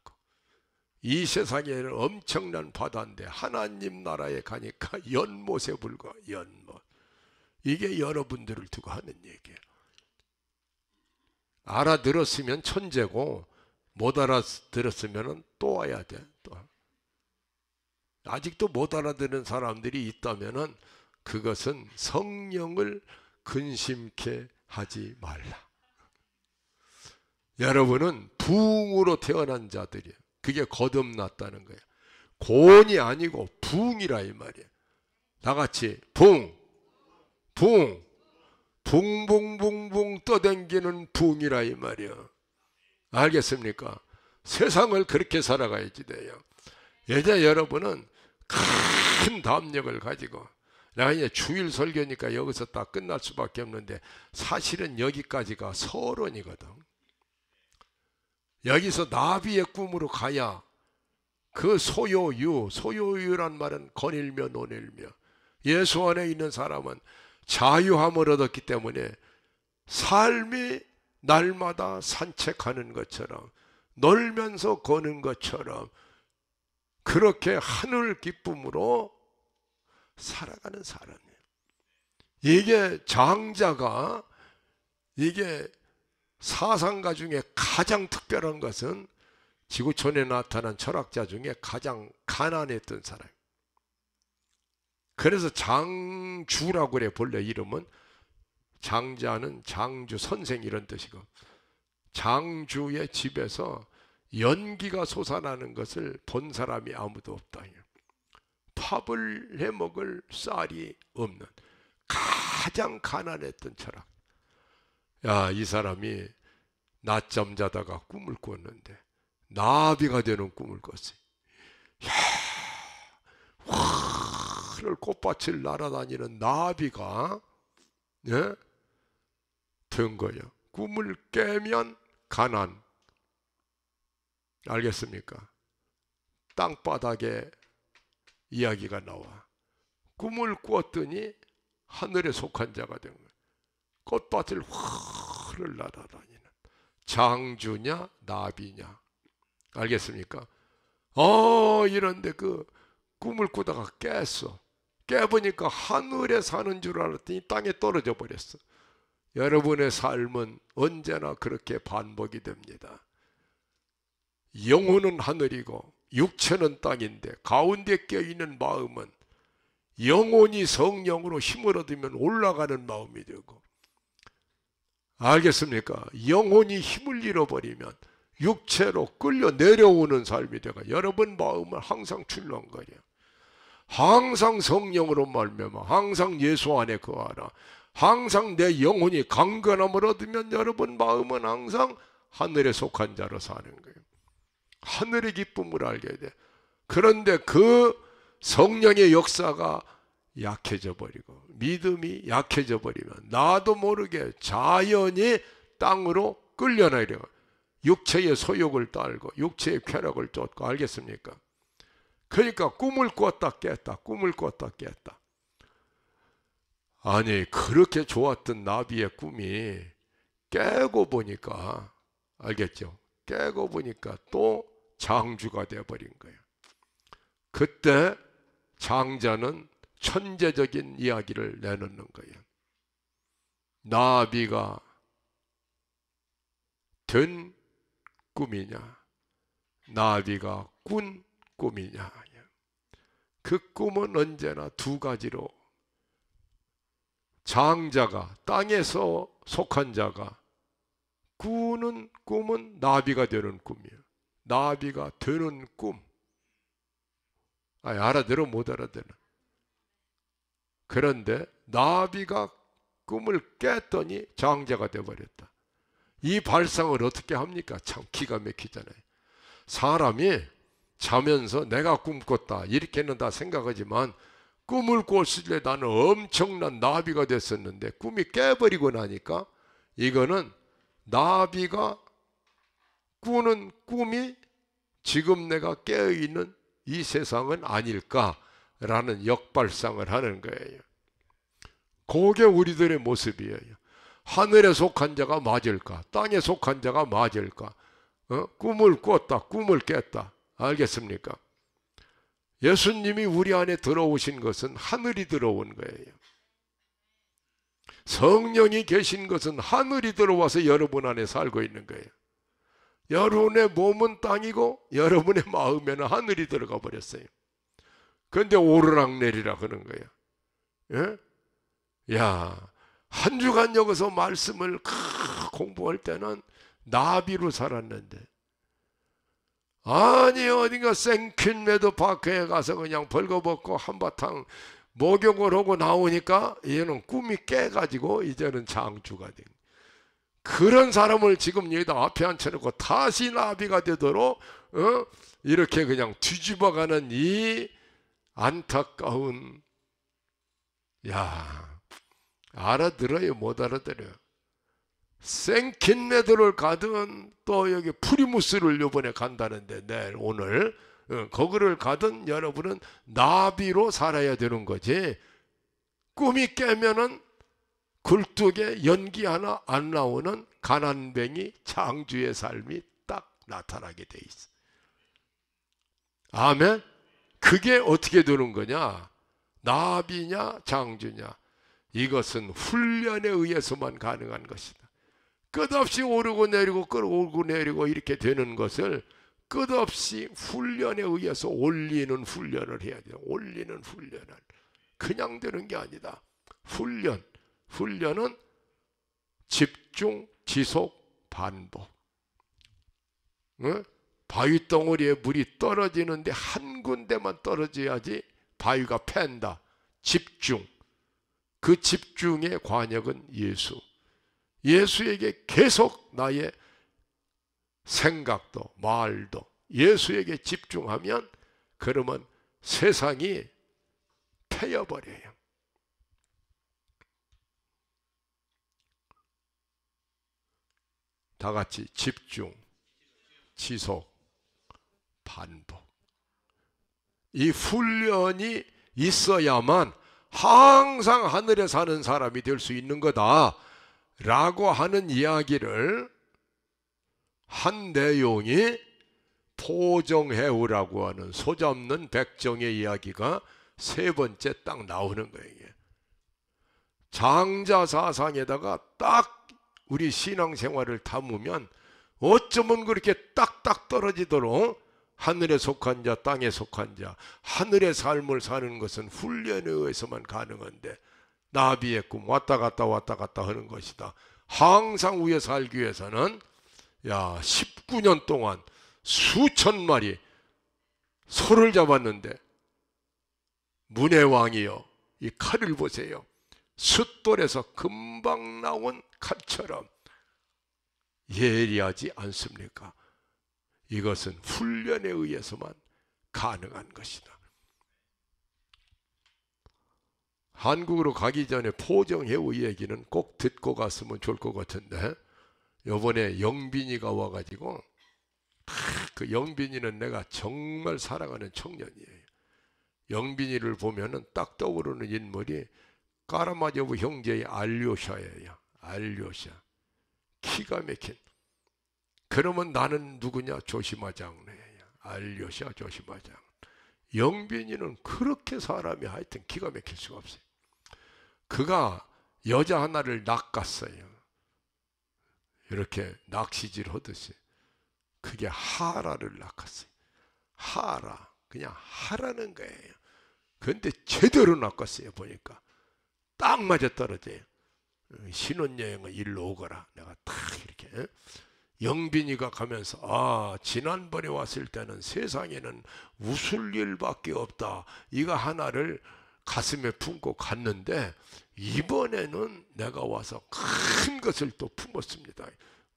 Speaker 1: 이 세상에는 엄청난 바다인데 하나님 나라에 가니까 연못에 불과 연못. 이게 여러분들을 두고 하는 얘기예요. 알아들었으면 천재고 못 알아들었으면 또 와야 돼. 또. 아직도 못 알아듣는 사람들이 있다면 그것은 성령을 근심케 하지 말라. 여러분은 부흥으로 태어난 자들이에요. 그게 거듭났다는 거예요. 고온이 아니고 부흥이라 이 말이에요. 다 같이 부흥, 부흥, 붕붕붕붕 떠댕기는 부흥이라 이 말이에요. 알겠습니까? 세상을 그렇게 살아가야지 돼요. 이제 여러분은 큰 담력을 가지고, 내가 이제 주일 설교니까 여기서 딱 끝날 수밖에 없는데 사실은 여기까지가 서론이거든. 여기서 나비의 꿈으로 가야 그 소요유란 말은 건일며 논일며, 예수 안에 있는 사람은 자유함을 얻었기 때문에 삶이 날마다 산책하는 것처럼, 놀면서 거는 것처럼 그렇게 하늘 기쁨으로 살아가는 사람이에요. 이게 장자가, 이게 사상가 중에 가장 특별한 것은 지구촌에 나타난 철학자 중에 가장 가난했던 사람. 그래서 장주라고 그래. 본래 이름은 장자는 장주 선생 이런 뜻이고, 장주의 집에서 연기가 솟아나는 것을 본 사람이 아무도 없다. 팝을 해 먹을 쌀이 없는 가장 가난했던 철학. 야, 이 사람이 낮잠 자다가 꿈을 꿨는데 나비가 되는 꿈을 꿨어요. 야, 하늘 꽃밭을 날아다니는 나비가, 예? 된 거예요. 꿈을 깨면 가난. 알겠습니까? 땅바닥에 이야기가 나와. 꿈을 꾸었더니 하늘에 속한 자가 된 거예요. 꽃밭을 흐르 날아다니는 장주냐 나비냐. 알겠습니까? 이런데 그 꿈을 꾸다가 깼어. 깨보니까 하늘에 사는 줄 알았더니 땅에 떨어져 버렸어. 여러분의 삶은 언제나 그렇게 반복이 됩니다. 영혼은 하늘이고 육체는 땅인데 가운데 껴있는 마음은 영혼이 성령으로 힘을 얻으면 올라가는 마음이 되고, 알겠습니까? 영혼이 힘을 잃어버리면 육체로 끌려 내려오는 삶이 되고, 여러분 마음은 항상 출렁거려. 항상 성령으로 말미암아 항상 예수 안에 거하라. 항상 내 영혼이 강건함을 얻으면 여러분 마음은 항상 하늘에 속한 자로 사는 거예요. 하늘의 기쁨을 알게 돼. 그런데 그 성령의 역사가 약해져 버리고 믿음이 약해져 버리면 나도 모르게 자연히 땅으로 끌려내려 육체의 소욕을 따르고 육체의 쾌락을 쫓고. 알겠습니까? 그러니까 꿈을 꿨다 깼다, 꿈을 꿨다 깼다. 아니, 그렇게 좋았던 나비의 꿈이 깨고 보니까, 알겠죠? 깨고 보니까 또 장주가 되어버린 거예요. 그때 장자는 천재적인 이야기를 내놓는 거예요. 나비가 된 꿈이냐, 나비가 꾼 꿈이냐. 그 꿈은 언제나 두 가지로, 장자가 땅에서 속한 자가 꾸는 꿈은 나비가 되는 꿈이에요. 나비가 되는 꿈. 알아들어 못 알아들어. 그런데 나비가 꿈을 깼더니 장자가 되어버렸다. 이 발상을 어떻게 합니까? 참 기가 막히잖아요. 사람이 자면서 내가 꿈 꿨다 이렇게는 다 생각하지만, 꿈을 꿨을 때 나는 엄청난 나비가 됐었는데 꿈이 깨버리고 나니까 이거는 나비가 꾸는 꿈이 지금 내가 깨어있는 이 세상은 아닐까라는 역발상을 하는 거예요. 그게 우리들의 모습이에요. 하늘에 속한 자가 맞을까? 땅에 속한 자가 맞을까? 꿈을 꿨다, 꿈을 깼다. 알겠습니까? 예수님이 우리 안에 들어오신 것은 하늘이 들어온 거예요. 성령이 계신 것은 하늘이 들어와서 여러분 안에 살고 있는 거예요. 여러분의 몸은 땅이고 여러분의 마음에는 하늘이 들어가 버렸어요. 그런데 오르락내리락 하는 거예요. 예? 야, 한 주간 여기서 말씀을 공부할 때는 나비로 살았는데, 아니 어딘가 생퀸메드 파크에 가서 그냥 벌거벗고 한바탕 목욕을 하고 나오니까 얘는 꿈이 깨가지고 이제는 장주가 된. 그런 사람을 지금 여기다 앞에 앉혀놓고 다시 나비가 되도록 이렇게 그냥 뒤집어가는 이 안타까운, 야, 알아들어요 못 알아들어요? 생킨메드를 가든 또 여기 프리무스를 요번에 간다는데 내일 오늘 거기를 가든 여러분은 나비로 살아야 되는 거지. 꿈이 깨면은 굴뚝에 연기 하나 안 나오는 가난뱅이 창주의 삶이 딱 나타나게 돼 있어. 아멘. 그게 어떻게 되는 거냐? 나비냐 창주냐? 이것은 훈련에 의해서만 가능한 것이다. 끝없이 오르고 내리고 오르고 내리고 이렇게 되는 것을 끝없이 훈련에 의해서 올리는 훈련을 해야 돼요. 올리는 훈련을. 그냥 되는 게 아니다. 훈련은 집중, 지속, 반복. 바위 덩어리에 물이 떨어지는데 한 군데만 떨어져야지 바위가 팬다. 집중. 그 집중의 관역은 예수. 예수에게 계속 나의 생각도 말도 예수에게 집중하면 그러면 세상이 패여버려요. 다 같이 집중, 지속, 반복. 이 훈련이 있어야만 항상 하늘에 사는 사람이 될 수 있는 거다 라고 하는 이야기를 한 내용이 포정해우라고 하는 소잡는 백정의 이야기가 세 번째 딱 나오는 거예요. 장자사상에다가 딱 우리 신앙생활을 담으면 어쩌면 그렇게 딱딱 떨어지도록 하늘에 속한 자, 땅에 속한 자, 하늘의 삶을 사는 것은 훈련에 의해서만 가능한데 나비의 꿈 왔다 갔다 하는 것이다. 항상 위에 살기 위해서는 19년 동안 수천 마리 소를 잡았는데 문해왕이여 이 칼을 보세요. 숫돌에서 금방 나온 칼처럼 예리하지 않습니까? 이것은 훈련에 의해서만 가능한 것이다. 한국으로 가기 전에 포정해우 얘기는 꼭 듣고 갔으면 좋을 것 같은데 요번에 영빈이가 와가지고 그 영빈이는 내가 정말 사랑하는 청년이에요. 영빈이를 보면은 딱 떠오르는 인물이 까라마조브 형제의 알료샤예요. 알료샤. 키가 막힌. 그러면 나는 누구냐? 조심하장네요. 알료샤 조심하장. 영빈이는 그렇게 사람이 하여튼 기가 막힐 수가 없어요. 그가 여자 하나를 낚았어요. 이렇게 낚시질 하듯이. 그게 하라를 낚았어요. 하라. 그냥 하라는 거예요. 그런데 제대로 낚았어요. 보니까 딱 맞아 떨어져요. 신혼여행은 일로 오거라. 내가 딱 이렇게. 영빈이가 가면서 지난번에 왔을 때는 세상에는 웃을 일밖에 없다. 이거 하나를 가슴에 품고 갔는데 이번에는 내가 와서 큰 것을 또 품었습니다.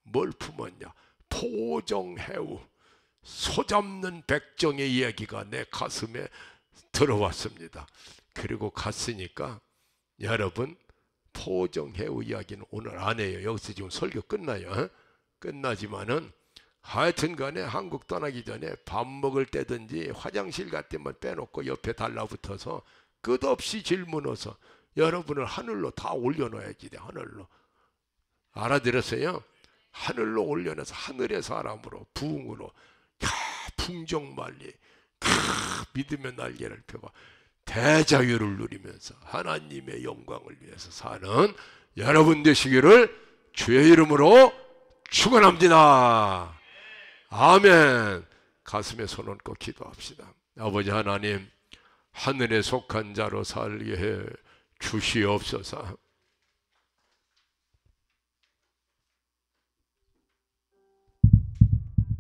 Speaker 1: 뭘 품었냐? 포정해우 소잡는 백정의 이야기가 내 가슴에 들어왔습니다. 그리고 갔으니까 여러분 포정해우 이야기는 오늘 안 해요. 여기서 지금 설교 끝나요. 끝나지만은 하여튼 간에 한국 떠나기 전에 밥 먹을 때든지 화장실 갈 때만 빼놓고 옆에 달라붙어서 끝없이 질문해서 여러분을 하늘로 다 올려놔야지 돼. 하늘로. 알아들었어요? 하늘로 올려놔서 하늘의 사람으로 부흥으로 풍족만리 믿음의 날개를 펴고 대자유를 누리면서 하나님의 영광을 위해서 사는 여러분 되시기를 주의 이름으로 축원합니다. 아멘. 가슴에 손 얹고 기도합시다. 아버지 하나님, 하늘에 속한 자로 살게 해 주시옵소서.